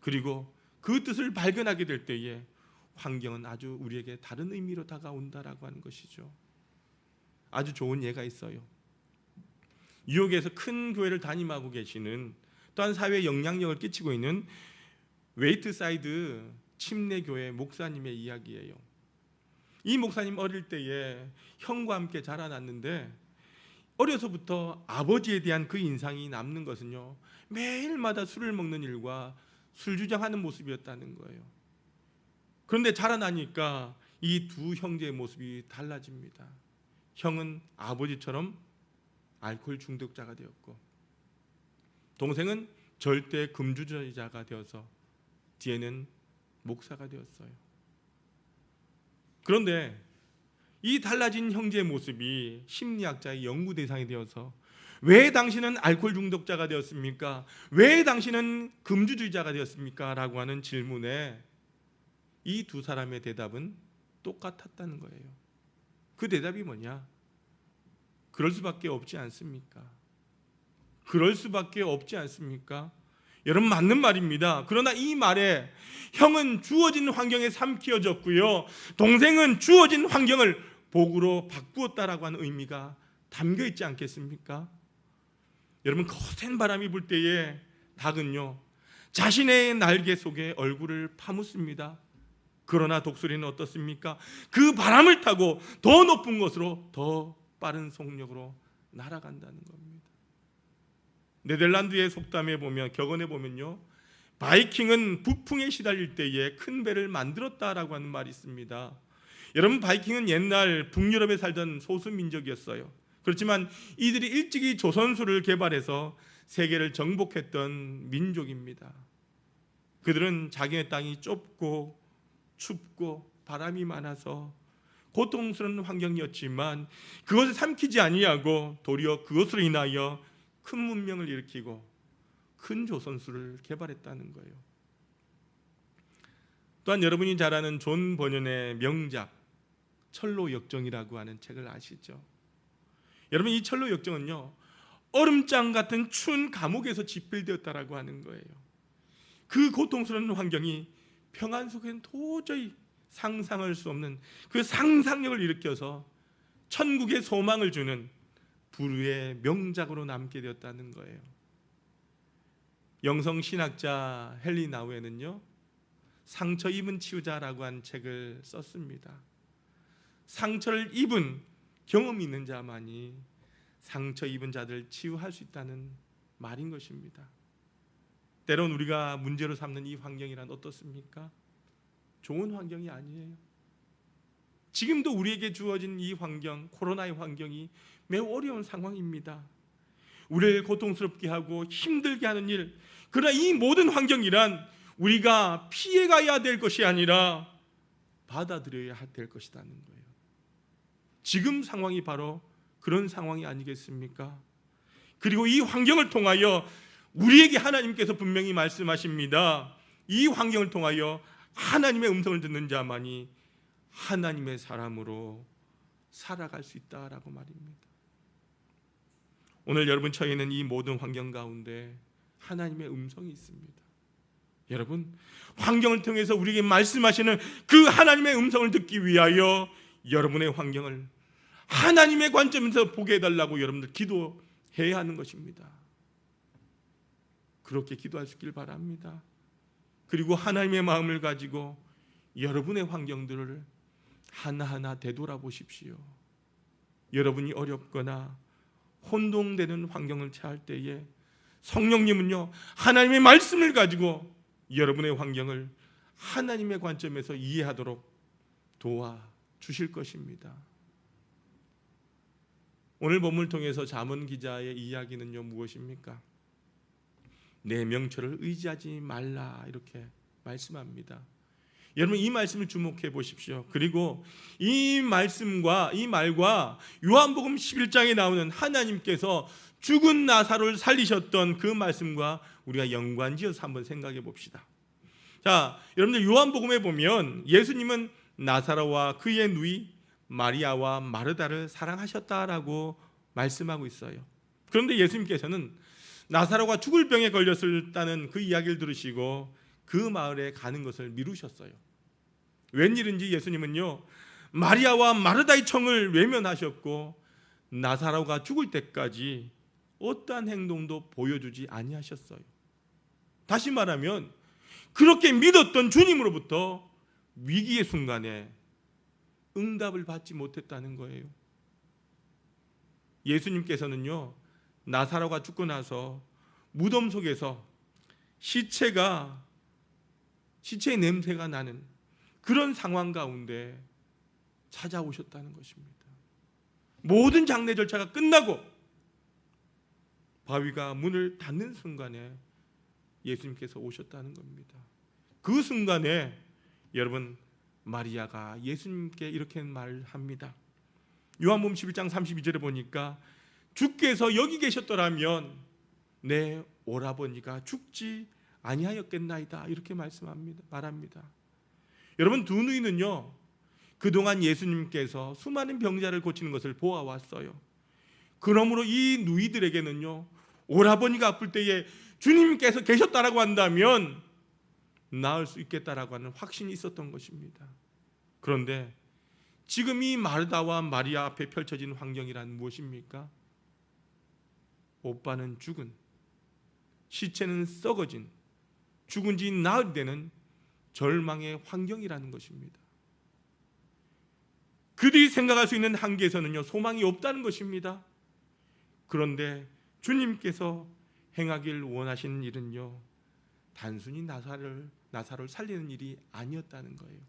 그리고 그 뜻을 발견하게 될 때에 환경은 아주 우리에게 다른 의미로 다가온다라고 하는 것이죠. 아주 좋은 예가 있어요. 뉴욕에서 큰 교회를 담임하고 계시는, 또한 사회에 영향력을 끼치고 있는 웨이트사이드 침례교회 목사님의 이야기예요. 이 목사님 어릴 때에 형과 함께 자라났는데 어려서부터 아버지에 대한 그 인상이 남는 것은요, 매일마다 술을 먹는 일과 술 주정하는 모습이었다는 거예요. 그런데 자라나니까 이 두 형제의 모습이 달라집니다. 형은 아버지처럼 알코올 중독자가 되었고, 동생은 절대 금주자가 되어서 뒤에는 목사가 되었어요. 그런데 이 달라진 형제의 모습이 심리학자의 연구 대상이 되어서 왜 당신은 알코올 중독자가 되었습니까? 왜 당신은 금주주의자가 되었습니까? 라고 하는 질문에 이 두 사람의 대답은 똑같았다는 거예요. 그 대답이 뭐냐? 그럴 수밖에 없지 않습니까? 그럴 수밖에 없지 않습니까? 여러분, 맞는 말입니다. 그러나 이 말에 형은 주어진 환경에 삼키어졌고요, 동생은 주어진 환경을 복으로 바꾸었다라고 하는 의미가 담겨 있지 않겠습니까? 여러분, 거센 바람이 불 때에 닭은요, 자신의 날개 속에 얼굴을 파묻습니다. 그러나 독수리는 어떻습니까? 그 바람을 타고 더 높은 곳으로 더 빠른 속력으로 날아간다는 겁니다. 네덜란드의 속담에 보면, 격언에 보면요, 바이킹은 북풍에 시달릴 때에 큰 배를 만들었다라고 하는 말이 있습니다. 여러분, 바이킹은 옛날 북유럽에 살던 소수 민족이었어요. 그렇지만 이들이 일찍이 조선수를 개발해서 세계를 정복했던 민족입니다. 그들은 자기네 땅이 좁고 춥고 바람이 많아서 고통스러운 환경이었지만 그것을 삼키지 아니하고 도리어 그것으로 인하여 큰 문명을 일으키고 큰 조선수를 개발했다는 거예요. 또한 여러분이 잘 아는 존 버년의 명작 철로 역정이라고 하는 책을 아시죠? 여러분, 이 철로 역정은요, 얼음장 같은 추운 감옥에서 집필되었다라고 하는 거예요. 그 고통스러운 환경이 평안 속에는 도저히 상상할 수 없는 그 상상력을 일으켜서 천국의 소망을 주는 불후의 명작으로 남게 되었다는 거예요. 영성 신학자 헨리 나우에는요, 상처 입은 치유자라고 한 책을 썼습니다. 상처를 입은 경험이 있는 자만이 상처 입은 자들을 치유할 수 있다는 말인 것입니다. 때론 우리가 문제로 삼는 이 환경이란 어떻습니까? 좋은 환경이 아니에요. 지금도 우리에게 주어진 이 환경, 코로나의 환경이 매우 어려운 상황입니다. 우리를 고통스럽게 하고 힘들게 하는 일, 그러나 이 모든 환경이란 우리가 피해가야 될 것이 아니라 받아들여야 될 것이라는 거예요. 지금 상황이 바로 그런 상황이 아니겠습니까? 그리고 이 환경을 통하여 우리에게 하나님께서 분명히 말씀하십니다. 이 환경을 통하여 하나님의 음성을 듣는 자만이 하나님의 사람으로 살아갈 수 있다라고 말입니다. 오늘 여러분 처해있는 이 모든 환경 가운데 하나님의 음성이 있습니다. 여러분, 환경을 통해서 우리에게 말씀하시는 그 하나님의 음성을 듣기 위하여 여러분의 환경을 하나님의 관점에서 보게 해달라고 여러분들 기도해야 하는 것입니다. 그렇게 기도할 수 있길 바랍니다. 그리고 하나님의 마음을 가지고 여러분의 환경들을 하나하나 되돌아보십시오. 여러분이 어렵거나 혼동되는 환경을 처할 때에 성령님은요, 하나님의 말씀을 가지고 여러분의 환경을 하나님의 관점에서 이해하도록 도와주실 것입니다. 오늘 본문을 통해서 잠언 기자의 이야기는요, 무엇입니까? 내 명철을 의지하지 말라, 이렇게 말씀합니다. 여러분, 이 말씀을 주목해 보십시오. 그리고 이 말씀과 이 말과 요한복음 11장에 나오는 하나님께서 죽은 나사로를 살리셨던 그 말씀과 우리가 연관지어서 한번 생각해 봅시다. 자, 여러분들 요한복음에 보면 예수님은 나사로와 그의 누이 마리아와 마르다를 사랑하셨다라고 말씀하고 있어요. 그런데 예수님께서는 나사로가 죽을 병에 걸렸다는 그 이야기를 들으시고 그 마을에 가는 것을 미루셨어요. 웬일인지 예수님은요, 마리아와 마르다의 청을 외면하셨고 나사로가 죽을 때까지 어떠한 행동도 보여주지 아니하셨어요. 다시 말하면 그렇게 믿었던 주님으로부터 위기의 순간에 응답을 받지 못했다는 거예요. 예수님께서는요, 나사로가 죽고 나서 무덤 속에서 시체의 냄새가 나는 그런 상황 가운데 찾아오셨다는 것입니다. 모든 장례 절차가 끝나고 바위가 문을 닫는 순간에 예수님께서 오셨다는 겁니다. 그 순간에 여러분, 마리아가 예수님께 이렇게 말합니다. 요한복음 11장 32절에 보니까 주께서 여기 계셨더라면 내 오라버니가 죽지 아니하였겠나이다, 이렇게 말합니다. 여러분, 두 누이는요, 그동안 예수님께서 수많은 병자를 고치는 것을 보아왔어요. 그러므로 이 누이들에게는요, 오라버니가 아플 때에 주님께서 계셨다라고 한다면 나을 수 있겠다라고 하는 확신이 있었던 것입니다. 그런데 지금 이 마르다와 마리아 앞에 펼쳐진 환경이란 무엇입니까? 오빠는 죽은, 시체는 썩어진, 죽은 지 나흘 되는 절망의 환경이라는 것입니다. 그들이 생각할 수 있는 한계에서는요, 소망이 없다는 것입니다. 그런데 주님께서 행하길 원하시는 일은요, 단순히 나사로를 살리는 일이 아니었다는 거예요.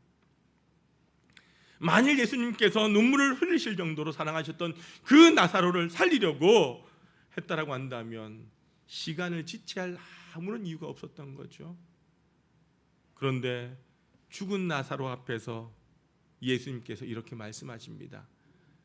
만일 예수님께서 눈물을 흘리실 정도로 사랑하셨던 그 나사로를 살리려고 했다라고 한다면 시간을 지체할 아무런 이유가 없었던 거죠. 그런데 죽은 나사로 앞에서 예수님께서 이렇게 말씀하십니다.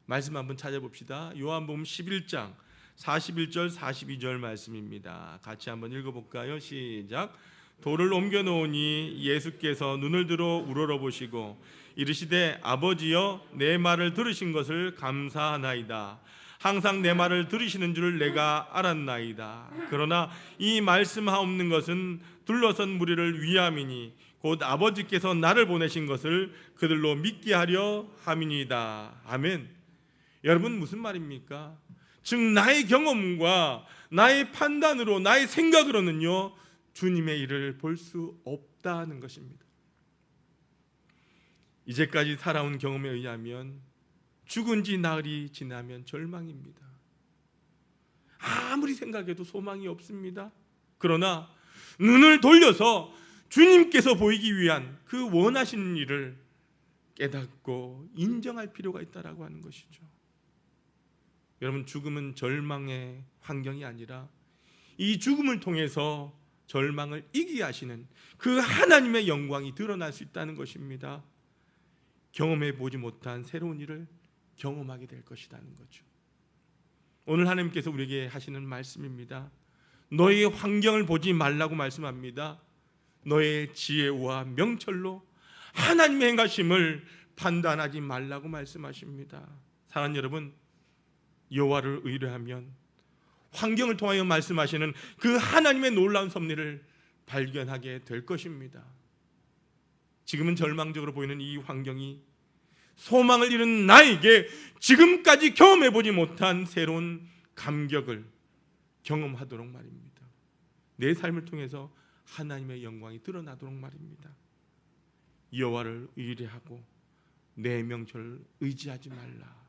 말씀 한번 찾아봅시다. 요한복음 11장 41절 42절 말씀입니다. 같이 한번 읽어볼까요? 시작. 돌을 옮겨 놓으니 예수께서 눈을 들어 우러러보시고 이르시되 아버지여, 내 말을 들으신 것을 감사하나이다. 항상 내 말을 들으시는 줄 내가 알았나이다. 그러나 이 말씀하옵는 것은 둘러선 무리를 위함이니 곧 아버지께서 나를 보내신 것을 그들로 믿게 하려 함이니이다. 아멘. 여러분, 무슨 말입니까? 즉 나의 경험과 나의 판단으로, 나의 생각으로는요 주님의 일을 볼 수 없다는 것입니다. 이제까지 살아온 경험에 의하면 죽은 지 나흘이 지나면 절망입니다. 아무리 생각해도 소망이 없습니다. 그러나 눈을 돌려서 주님께서 보이기 위한 그 원하시는 일을 깨닫고 인정할 필요가 있다라고 하는 것이죠. 여러분, 죽음은 절망의 환경이 아니라 이 죽음을 통해서 절망을 이기게 하시는 그 하나님의 영광이 드러날 수 있다는 것입니다. 경험해 보지 못한 새로운 일을 경험하게 될 것이라는 거죠. 오늘 하나님께서 우리에게 하시는 말씀입니다. 너의 환경을 보지 말라고 말씀합니다. 너의 지혜와 명철로 하나님의 행하심을 판단하지 말라고 말씀하십니다. 사랑하는 여러분, 여호와를 의뢰하면 환경을 통하여 말씀하시는 그 하나님의 놀라운 섭리를 발견하게 될 것입니다. 지금은 절망적으로 보이는 이 환경이 소망을 잃은 나에게 지금까지 경험해보지 못한 새로운 감격을 경험하도록 말입니다. 내 삶을 통해서 하나님의 영광이 드러나도록 말입니다. 여호와를 의뢰하고 내 명철을 의지하지 말라.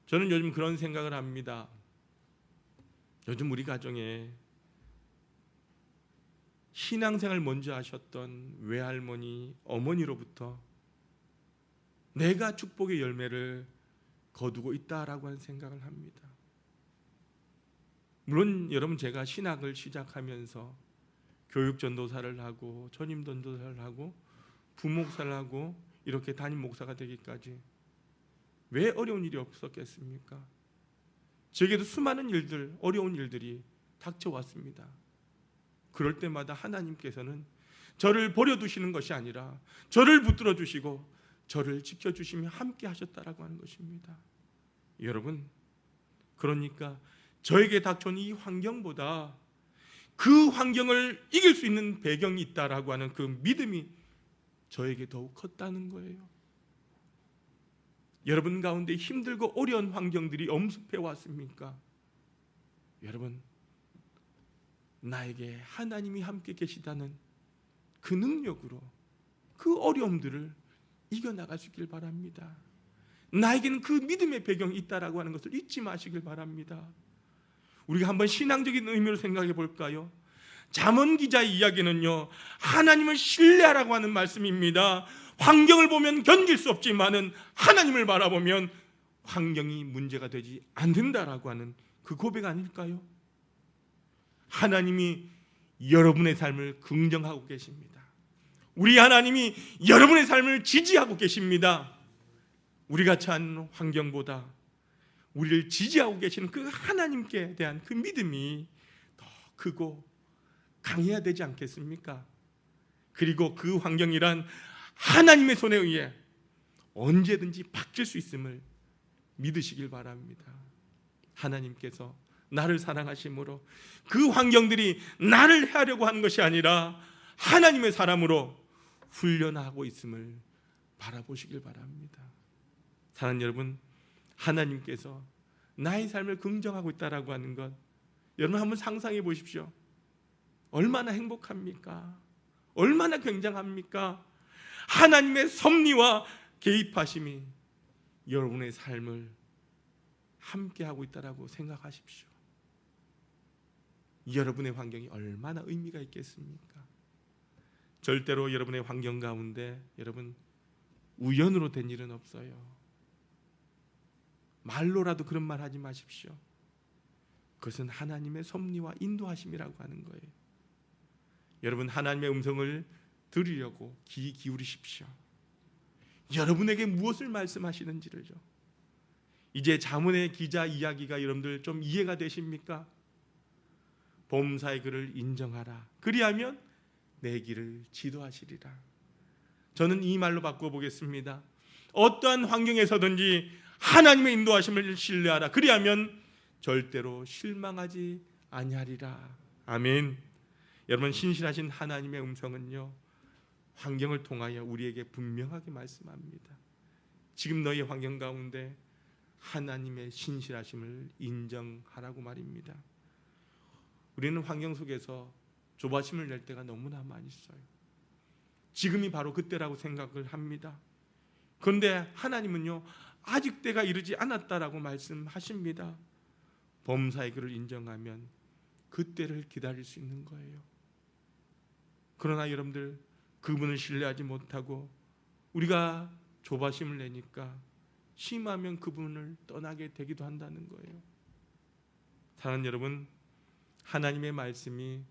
저는 요즘 그런 생각을 합니다. 요즘 우리 가정에 신앙생활 먼저 하셨던 외할머니, 어머니로부터 내가 축복의 열매를 거두고 있다라고 하는 생각을 합니다. 물론 여러분, 제가 신학을 시작하면서 교육 전도사를 하고 전임 전도사를 하고 부목사를 하고 이렇게 담임 목사가 되기까지 왜 어려운 일이 없었겠습니까? 제게도 수많은 일들, 어려운 일들이 닥쳐왔습니다. 그럴 때마다 하나님께서는 저를 버려두시는 것이 아니라 저를 붙들어 주시고 저를 지켜주시며 함께 하셨다라고 하는 것입니다. 여러분, 그러니까 저에게 닥쳐온 이 환경보다 그 환경을 이길 수 있는 배경이 있다라고 하는 그 믿음이 저에게 더욱 컸다는 거예요. 여러분 가운데 힘들고 어려운 환경들이 엄습해 왔습니까? 여러분, 나에게 하나님이 함께 계시다는 그 능력으로 그 어려움들을 이겨나갈 수 있길 바랍니다. 나에게는 그 믿음의 배경이 있다라고 하는 것을 잊지 마시길 바랍니다. 우리가 한번 신앙적인 의미로 생각해 볼까요? 잠언 기자의 이야기는요, 하나님을 신뢰하라고 하는 말씀입니다. 환경을 보면 견딜 수 없지만은 하나님을 바라보면 환경이 문제가 되지 않는다라고 하는 그 고백 아닐까요? 하나님이 여러분의 삶을 긍정하고 계십니다. 우리 하나님이 여러분의 삶을 지지하고 계십니다. 우리가 처한 환경보다 우리를 지지하고 계시는 그 하나님께 대한 그 믿음이 더 크고 강해야 되지 않겠습니까? 그리고 그 환경이란 하나님의 손에 의해 언제든지 바뀔 수 있음을 믿으시길 바랍니다. 하나님께서 나를 사랑하심으로 그 환경들이 나를 해하려고 하는 것이 아니라 하나님의 사람으로 훈련하고 있음을 바라보시길 바랍니다. 사랑하는 여러분, 하나님께서 나의 삶을 긍정하고 있다라고 하는 것, 여러분 한번 상상해 보십시오. 얼마나 행복합니까? 얼마나 굉장합니까? 하나님의 섭리와 개입하심이 여러분의 삶을 함께하고 있다라고 생각하십시오. 여러분의 환경이 얼마나 의미가 있겠습니까? 절대로 여러분의 환경 가운데 여러분 우연으로 된 일은 없어요. 말로라도 그런 말 하지 마십시오. 그것은 하나님의 섭리와 인도하심이라고 하는 거예요. 여러분, 하나님의 음성을 들으려고 귀 기울이십시오. 여러분에게 무엇을 말씀하시는지를요. 이제 잠언의 기자 이야기가 여러분들 좀 이해가 되십니까? 범사의 그를 인정하라. 그리하면 내 길을 지도하시리라. 저는 이 말로 바꿔보겠습니다. 어떠한 환경에서든지 하나님의 인도하심을 신뢰하라. 그리하면 절대로 실망하지 아니하리라. 아멘. 여러분, 신실하신 하나님의 음성은요, 환경을 통하여 우리에게 분명하게 말씀합니다. 지금 너희 환경 가운데 하나님의 신실하심을 인정하라고 말입니다. 우리는 환경 속에서 조바심을 낼 때가 너무나 많이 있어요. 지금이 바로 그때라고 생각을 합니다. 그런데 하나님은요, 아직 때가 이르지 않았다라고 말씀하십니다. 범사의 그를 인정하면 그때를 기다릴 수 있는 거예요. 그러나 여러분들, 그분을 신뢰하지 못하고 우리가 조바심을 내니까 심하면 그분을 떠나게 되기도 한다는 거예요. 사랑하는 여러분, 하나님의 말씀이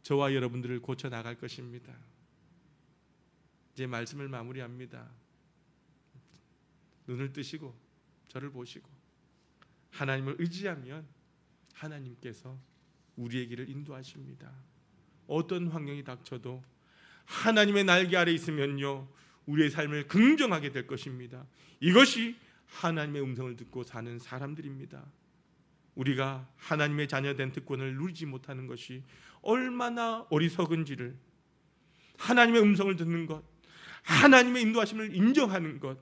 저와 여러분들을 고쳐 나갈 것입니다. 이제 말씀을 마무리합니다. 눈을 뜨시고 저를 보시고 하나님을 의지하면 하나님께서 우리의 길을 인도하십니다. 어떤 환경이 닥쳐도 하나님의 날개 아래 있으면요, 우리의 삶을 긍정하게 될 것입니다. 이것이 하나님의 음성을 듣고 사는 사람들입니다. 우리가 하나님의 자녀된 특권을 누리지 못하는 것이 얼마나 어리석은지를, 하나님의 음성을 듣는 것, 하나님의 인도하심을 인정하는 것,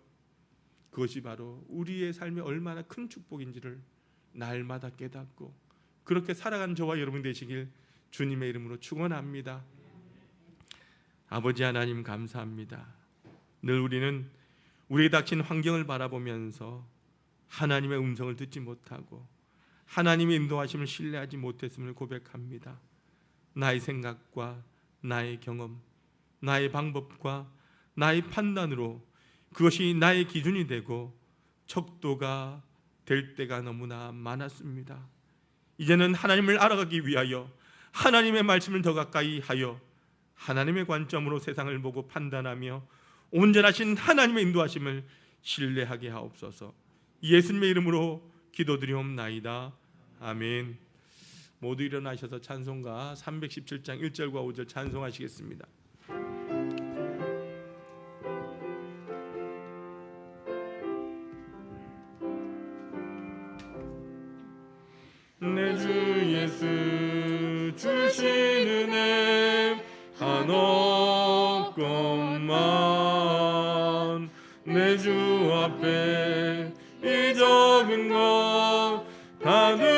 그것이 바로 우리의 삶에 얼마나 큰 축복인지를 날마다 깨닫고 그렇게 살아가는 저와 여러분 되시길 주님의 이름으로 축원합니다. 아버지 하나님, 감사합니다. 늘 우리는 우리에게 닥친 환경을 바라보면서 하나님의 음성을 듣지 못하고 하나님의 인도하심을 신뢰하지 못했음을 고백합니다. 나의 생각과 나의 경험, 나의 방법과 나의 판단으로 그것이 나의 기준이 되고 척도가 될 때가 너무나 많았습니다. 이제는 하나님을 알아가기 위하여 하나님의 말씀을 더 가까이 하여 하나님의 관점으로 세상을 보고 판단하며 온전하신 하나님의 인도하심을 신뢰하게 하옵소서. 예수님의 이름으로 기도드리옵나이다. 아멘. 모두 일어나셔서 찬송가 317장 1절과 5절 찬송하시겠습니다. 내 주 예수 주신 은혜 한없건만 내 주 앞에 이 적은 것 다 드리니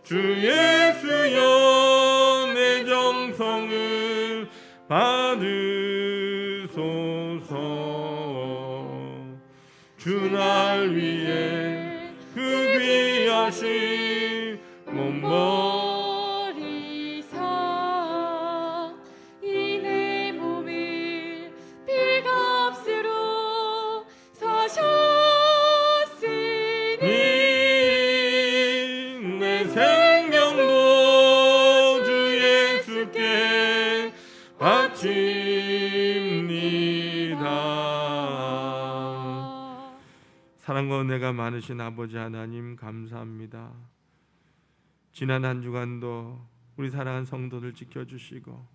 주 예수여 내 정성을 받으소서. 주 날 위해 그 귀하신 몸 버리사 이 내 몸을 피값으로 사셨으니 내 생명도 주 예수께 바칩니다. 사랑과 은혜가 많으신 아버지 하나님, 감사합니다. 지난 한 주간도 우리 사랑하는 성도들 지켜주시고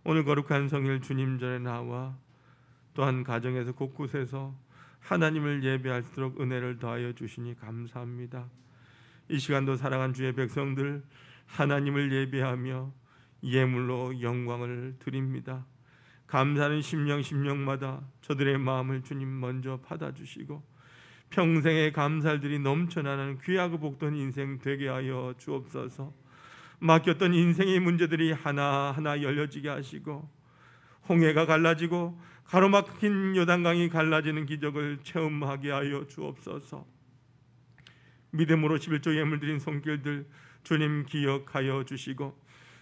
오늘 거룩한 성일 주님 전에 나와 또한 가정에서 곳곳에서 하나님을 예배할 수 있도록 은혜를 더하여 주시니 감사합니다. 이 시간도 사랑하는 주의 백성들 하나님을 예배하며 예물로 영광을 드립니다. 감사하는 심령마다 저들의 마음을 주님 먼저 받아주시고 평생의 감사들이 넘쳐나는 귀하고 복된 인생 되게 하여 주옵소서. 맡겼던 인생의 문제들이 하나하나 열려지게 하시고 홍해가 갈라지고 가로막힌 요단강이 갈라지는 기적을 체험하게 하여 주옵소서. 믿음으로 11조 예물 드린 손길들 주님 기억하여 주시고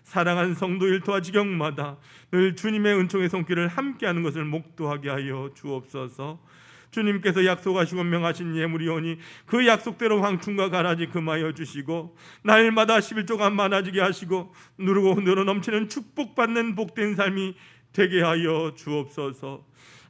사랑하는 성도 일터와 지경마다 늘 주님의 은총의 손길을 함께하는 것을 목도하게 하여 주옵소서. 주님께서 약속하시고 명하신 예물이 오니 그 약속대로 황충과 가라지 금하여 주시고 날마다 11조가 많아지게 하시고 누르고 늘어 넘치는 축복받는 복된 삶이 되게 하여 주옵소서.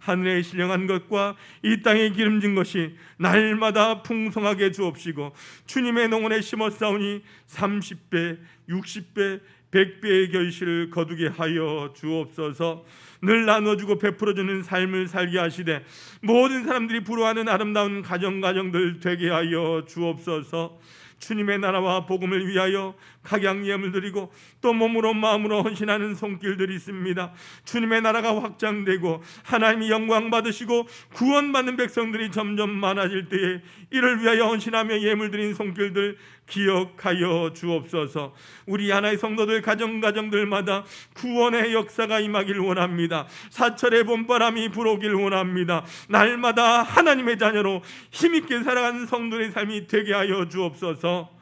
하늘에 신령한 것과 이 땅에 기름진 것이 날마다 풍성하게 주옵시고 주님의 농원에 심었사오니 30배, 60배, 100배의 결실을 거두게 하여 주옵소서. 늘 나눠주고 베풀어주는 삶을 살게 하시되 모든 사람들이 부러워하는 아름다운 가정들 되게 하여 주옵소서. 주님의 나라와 복음을 위하여 각양 예물 드리고 또 몸으로 마음으로 헌신하는 손길들이 있습니다. 주님의 나라가 확장되고 하나님이 영광 받으시고 구원받는 백성들이 점점 많아질 때에 이를 위하여 헌신하며 예물 드린 손길들 기억하여 주옵소서. 우리 하나의 성도들 가정들마다 구원의 역사가 임하길 원합니다. 사철의 봄바람이 불어오길 원합니다. 날마다 하나님의 자녀로 힘있게 살아가는 성도의 삶이 되게 하여 주옵소서.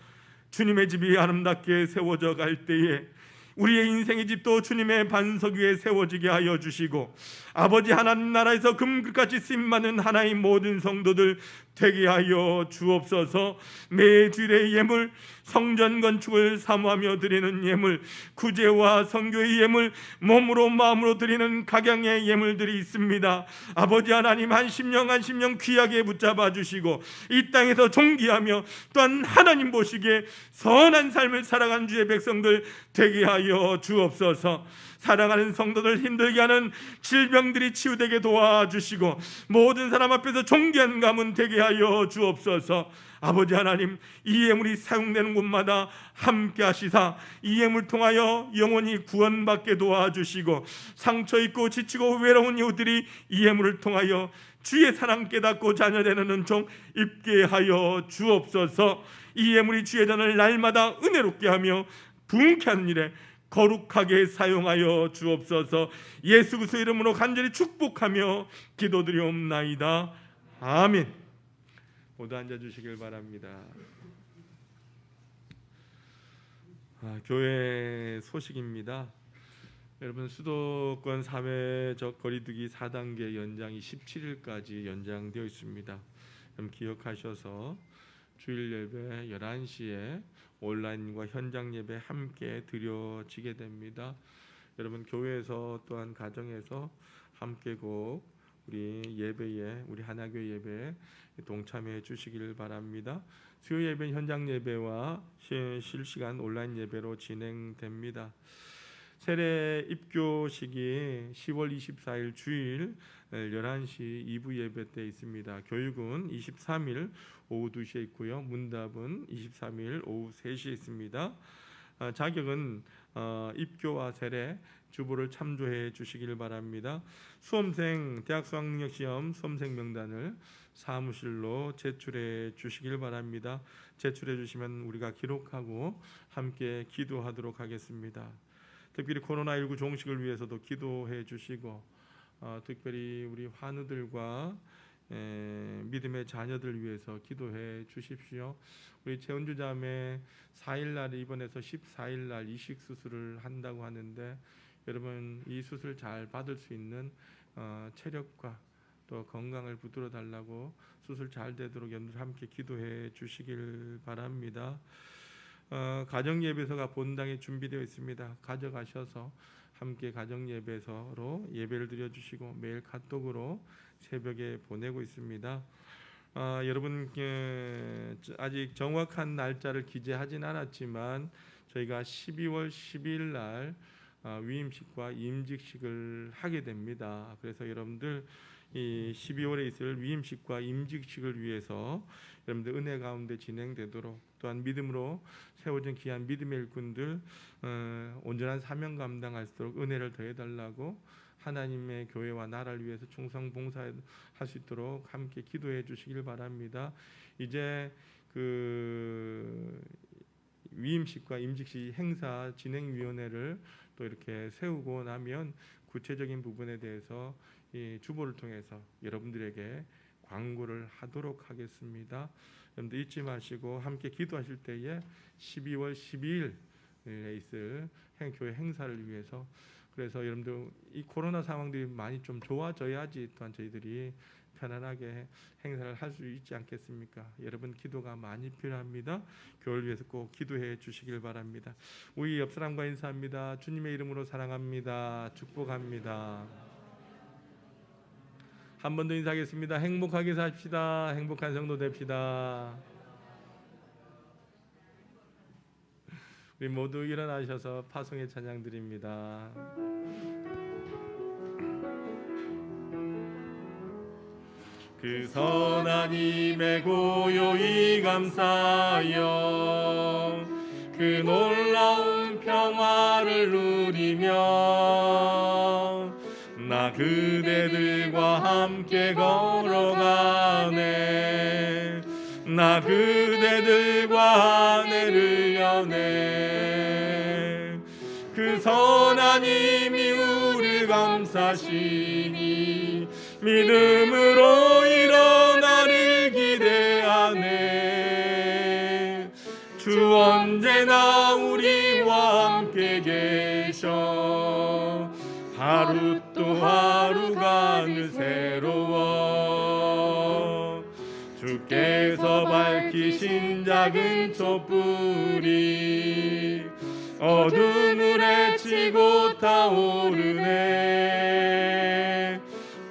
주님의 집이 아름답게 세워져 갈 때에 우리의 인생의 집도 주님의 반석 위에 세워지게 하여 주시고 아버지 하나님 나라에서 금कृ같이 쓰임받는 하나의 모든 성도들 되게 하여 주옵소서. 매 주일의 예물, 성전 건축을 사모하며 드리는 예물, 구제와 선교의 예물, 몸으로 마음으로 드리는 각양의 예물들이 있습니다. 아버지 하나님 한 심령 귀하게 붙잡아 주시고 이 땅에서 존귀하며 또한 하나님 보시기에 선한 삶을 살아가는 주의 백성들 되게 하여 주옵소서. 사랑하는 성도들 힘들게 하는 질병들이 치유되게 도와주시고 모든 사람 앞에서 존귀한 가문 되게 하여 주옵소서. 아버지 하나님 이 예물이 사용되는 곳마다 함께 하시사 이 예물 통하여 영원히 구원받게 도와주시고 상처 있고 지치고 외로운 이웃들이 이 예물을 통하여 주의 사랑 깨닫고 자녀되는 은총 입게 하여 주옵소서. 이 예물이 주의 전을 날마다 은혜롭게 하며 부흥케 하는 일에 거룩하게 사용하여 주옵소서. 예수 그리스도의 이름으로 간절히 축복하며 기도드리옵나이다. 아멘. 모두 앉아주시길 바랍니다. 교회 소식입니다. 여러분 수도권 사회적 거리두기 4단계 연장이 17일까지 연장되어 있습니다. 그럼 기억하셔서 주일 예배 11시에 온라인과 현장 예배 함께 드려지게 됩니다. 여러분 교회에서 또한 가정에서 함께 꼭 우리 예배에 우리 하나교회 예배에 동참해 주시길 바랍니다. 수요 예배 현장 예배와 실시간 온라인 예배로 진행됩니다. 세례 입교식이 10월 24일 주일 11시 2부 예배 때 있습니다. 교육은 23일 오후 2시에 있고요. 문답은 23일 오후 3시에 있습니다. 자격은 입교와 세례 주보를 참조해 주시길 바랍니다. 수험생 대학 수학능력시험 수험생 명단을 사무실로 제출해 주시길 바랍니다. 제출해 주시면 우리가 기록하고 함께 기도하도록 하겠습니다. 특별히 코로나19 종식을 위해서도 기도해 주시고 특별히 우리 환우들과 믿음의 자녀들 위해서 기도해 주십시오. 우리 최은주 자매 4일날 입원해서 14일날 이식 수술을 한다고 하는데 여러분 이 수술 잘 받을 수 있는 체력과 또 건강을 붙들어 달라고 수술 잘 되도록 여러분들 함께 기도해 주시길 바랍니다. 가정 예배소가 본당에 준비되어 있습니다. 가져가셔서 함께 가정 예배소로 예배를 드려 주시고 매일 카톡으로 새벽에 보내고 있습니다. 여러분 아직 정확한 날짜를 기재하진 않았지만 저희가 12월 12일 날 위임식과 임직식을 하게 됩니다. 그래서 여러분들 이 12월에 있을 위임식과 임직식을 위해서 여러분들 은혜 가운데 진행되도록 또한 믿음으로 세워진 귀한 믿음의 일꾼들 온전한 사명 감당할 수 있도록 은혜를 더해달라고 하나님의 교회와 나라를 위해서 충성 봉사할 수 있도록 함께 기도해 주시길 바랍니다. 이제 그 위임식과 임직식 행사 진행위원회를 또 이렇게 세우고 나면 구체적인 부분에 대해서 이 주보를 통해서 여러분들에게 광고를 하도록 하겠습니다. 여러분들 잊지 마시고 함께 기도하실 때에 12월 12일에 있을 교회 행사를 위해서 그래서 여러분들 이 코로나 상황들이 많이 좀 좋아져야지 또한 저희들이 편안하게 행사를 할 수 있지 않겠습니까? 여러분 기도가 많이 필요합니다. 교회를 위해서 꼭 기도해 주시길 바랍니다. 우리 옆 사람과 인사합니다. 주님의 이름으로 사랑합니다. 축복합니다. 한 번 더 인사하겠습니다. 행복하게 삽시다. 행복한 성도 됩시다. 우리 모두 일어나셔서 파송의 찬양 드립니다. 그 선하님의 고요히 감사하여 그 놀라운 평화를 누리며 나 그대들과 함께 걸어가네. 나 그대들과 하늘을 여네. 그 선한 힘이 우리 감사시니 믿음으로 일어나를 기대하네. 주 언제나 우리와 함께 계셔 하루 또 하루가 늘 새로워. 주께서 밝히신 작은 촛불이 어둠을 헤치고 타오르네.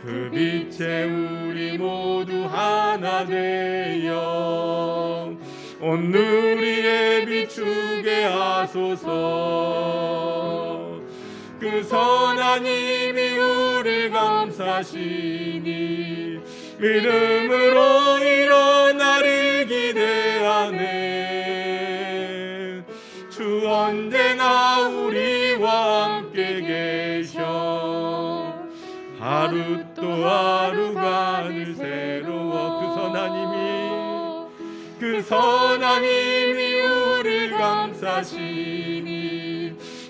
그 빛에 우리 모두 하나 되어 온누리에 비추게 하소서. 그 선한 힘이 우리 감사시니 믿음으로 일어나를 기대하네. 주 언제나 우리와 함께 계셔 하루 또 하루가 늘 새로워. 그 선한 힘이 우리 감사시니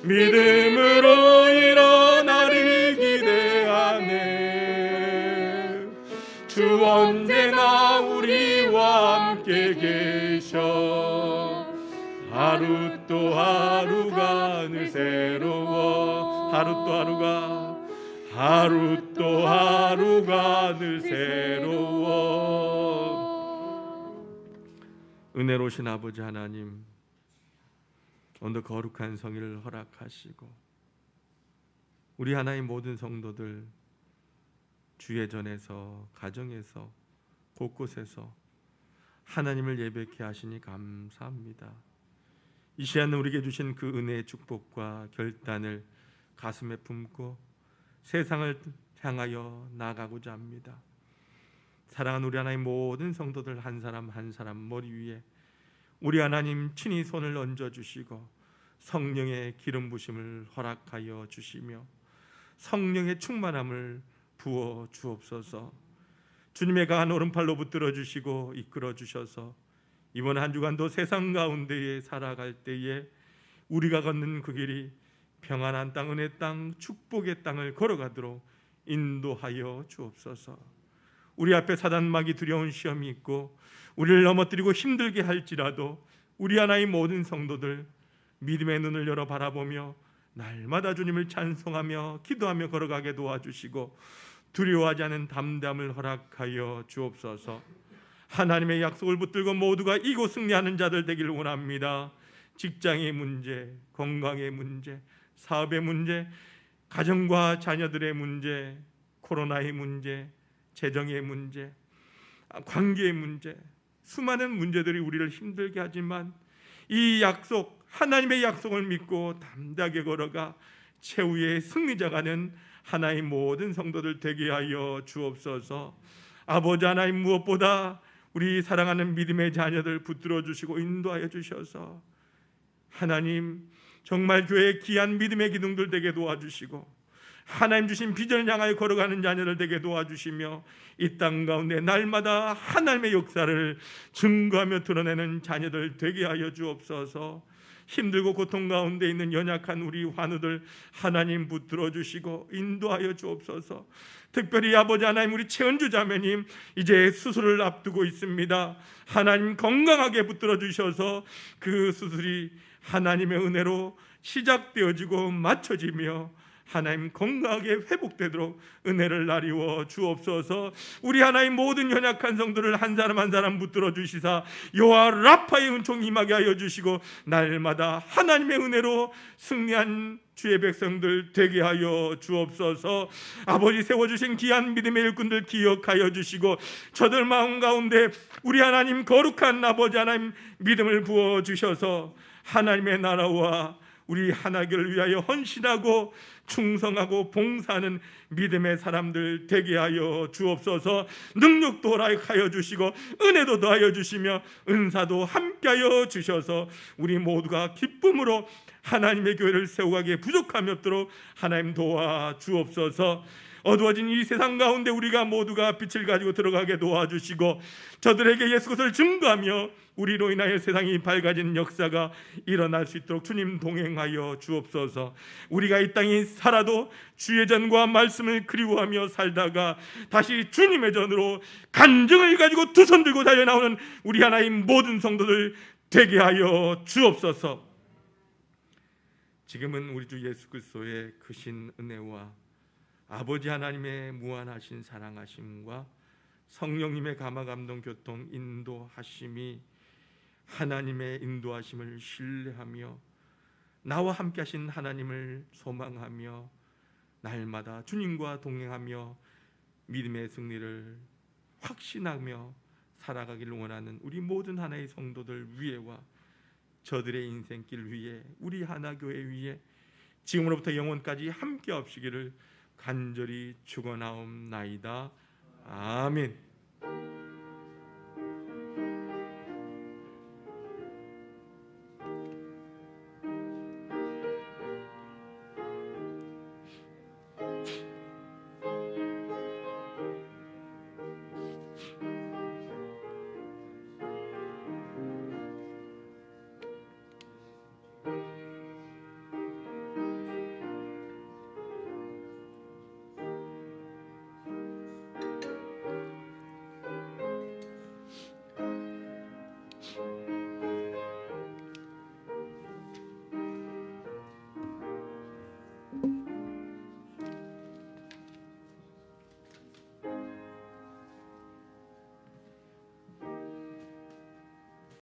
믿음으로 일어나를 기대하네. 주 언제나 우리와 함께 계셔 하루 또 하루가 늘 새로워. 하루 또 하루가 늘 새로워. 은혜로우신 아버지 하나님, 오늘 거룩한 성일을 허락하시고 우리 하나님 모든 성도들 주의 전에서 가정에서 곳곳에서 하나님을 예배케 하시니 감사합니다. 이 시간 우리에게 주신 그 은혜의 축복과 결단을 가슴에 품고 세상을 향하여 나아가고자 합니다. 사랑하는 우리 하나님 모든 성도들 한 사람 한 사람 머리 위에 우리 하나님 친히 손을 얹어 주시고 성령의 기름 부심을 허락하여 주시며 성령의 충만함을 부어 주옵소서. 주님의 강한 오른팔로 붙들어 주시고 이끌어 주셔서 이번 한 주간도 세상 가운데에 살아갈 때에 우리가 걷는 그 길이 평안한 땅, 은혜의 땅, 축복의 땅을 걸어가도록 인도하여 주옵소서. 우리 앞에 사단막이 두려운 시험이 있고 우리를 넘어뜨리고 힘들게 할지라도 우리 하나의 모든 성도들 믿음의 눈을 열어 바라보며 날마다 주님을 찬송하며 기도하며 걸어가게 도와주시고 두려워하지 않은 담대함을 허락하여 주옵소서. 하나님의 약속을 붙들고 모두가 이곳 승리하는 자들 되기를 원합니다. 직장의 문제, 건강의 문제, 사업의 문제, 가정과 자녀들의 문제, 코로나의 문제, 재정의 문제, 관계의 문제, 수많은 문제들이 우리를 힘들게 하지만 이 약속, 하나님의 약속을 믿고 담대하게 걸어가 최후의 승리자가 되는 하나의 모든 성도들 되게 하여 주옵소서. 아버지 하나님, 무엇보다 우리 사랑하는 믿음의 자녀들 붙들어 주시고 인도하여 주셔서 하나님 정말 교회의 귀한 믿음의 기둥들 되게 도와주시고 하나님 주신 비전을 향하여 걸어가는 자녀들 되게 도와주시며 이 땅 가운데 날마다 하나님의 역사를 증거하며 드러내는 자녀들 되게 하여 주옵소서. 힘들고 고통 가운데 있는 연약한 우리 환우들 하나님 붙들어 주시고 인도하여 주옵소서. 특별히 아버지 하나님, 우리 최은주 자매님 이제 수술을 앞두고 있습니다. 하나님 건강하게 붙들어 주셔서 그 수술이 하나님의 은혜로 시작되어지고 맞춰지며 하나님 건강하게 회복되도록 은혜를 나리워 주옵소서. 우리 하나님 모든 연약한 성도를 한 사람 한 사람 붙들어 주시사 여호와 라파의 은총이 임하게 하여 주시고 날마다 하나님의 은혜로 승리한 주의 백성들 되게 하여 주옵소서. 아버지 세워주신 귀한 믿음의 일꾼들 기억하여 주시고 저들 마음 가운데 우리 하나님 거룩한 아버지 하나님 믿음을 부어주셔서 하나님의 나라와 우리 하나교를 위하여 헌신하고 충성하고 봉사하는 믿음의 사람들 되게 하여 주옵소서. 능력도 허락하여 주시고 은혜도 더하여 주시며 은사도 함께하여 주셔서 우리 모두가 기쁨으로 하나님의 교회를 세워가기에 부족함이 없도록 하나님 도와 주옵소서. 어두워진 이 세상 가운데 우리가 모두가 빛을 가지고 들어가게 도와주시고 저들에게 예수 그리스도를 증거하며 우리로 인하여 세상이 밝아지는 역사가 일어날 수 있도록 주님 동행하여 주옵소서. 우리가 이 땅에 살아도 주의 전과 말씀을 그리워하며 살다가 다시 주님의 전으로 간증을 가지고 두 손 들고 달려나오는 우리 하나님 모든 성도들 되게 하여 주옵소서. 지금은 우리 주 예수 그리스도의 크신 은혜와 아버지 하나님의 무한하신 사랑하심과 성령님의 감화 감동 교통 인도하심이 하나님의 인도하심을 신뢰하며 나와 함께 하신 하나님을 소망하며 날마다 주님과 동행하며 믿음의 승리를 확신하며 살아가기를 원하는 우리 모든 하나의 성도들 위에와 저들의 인생길 위에 우리 하나교회 위에 지금으로부터 영원까지 함께 없으기를 간절히 축원하옵나이다. 아멘.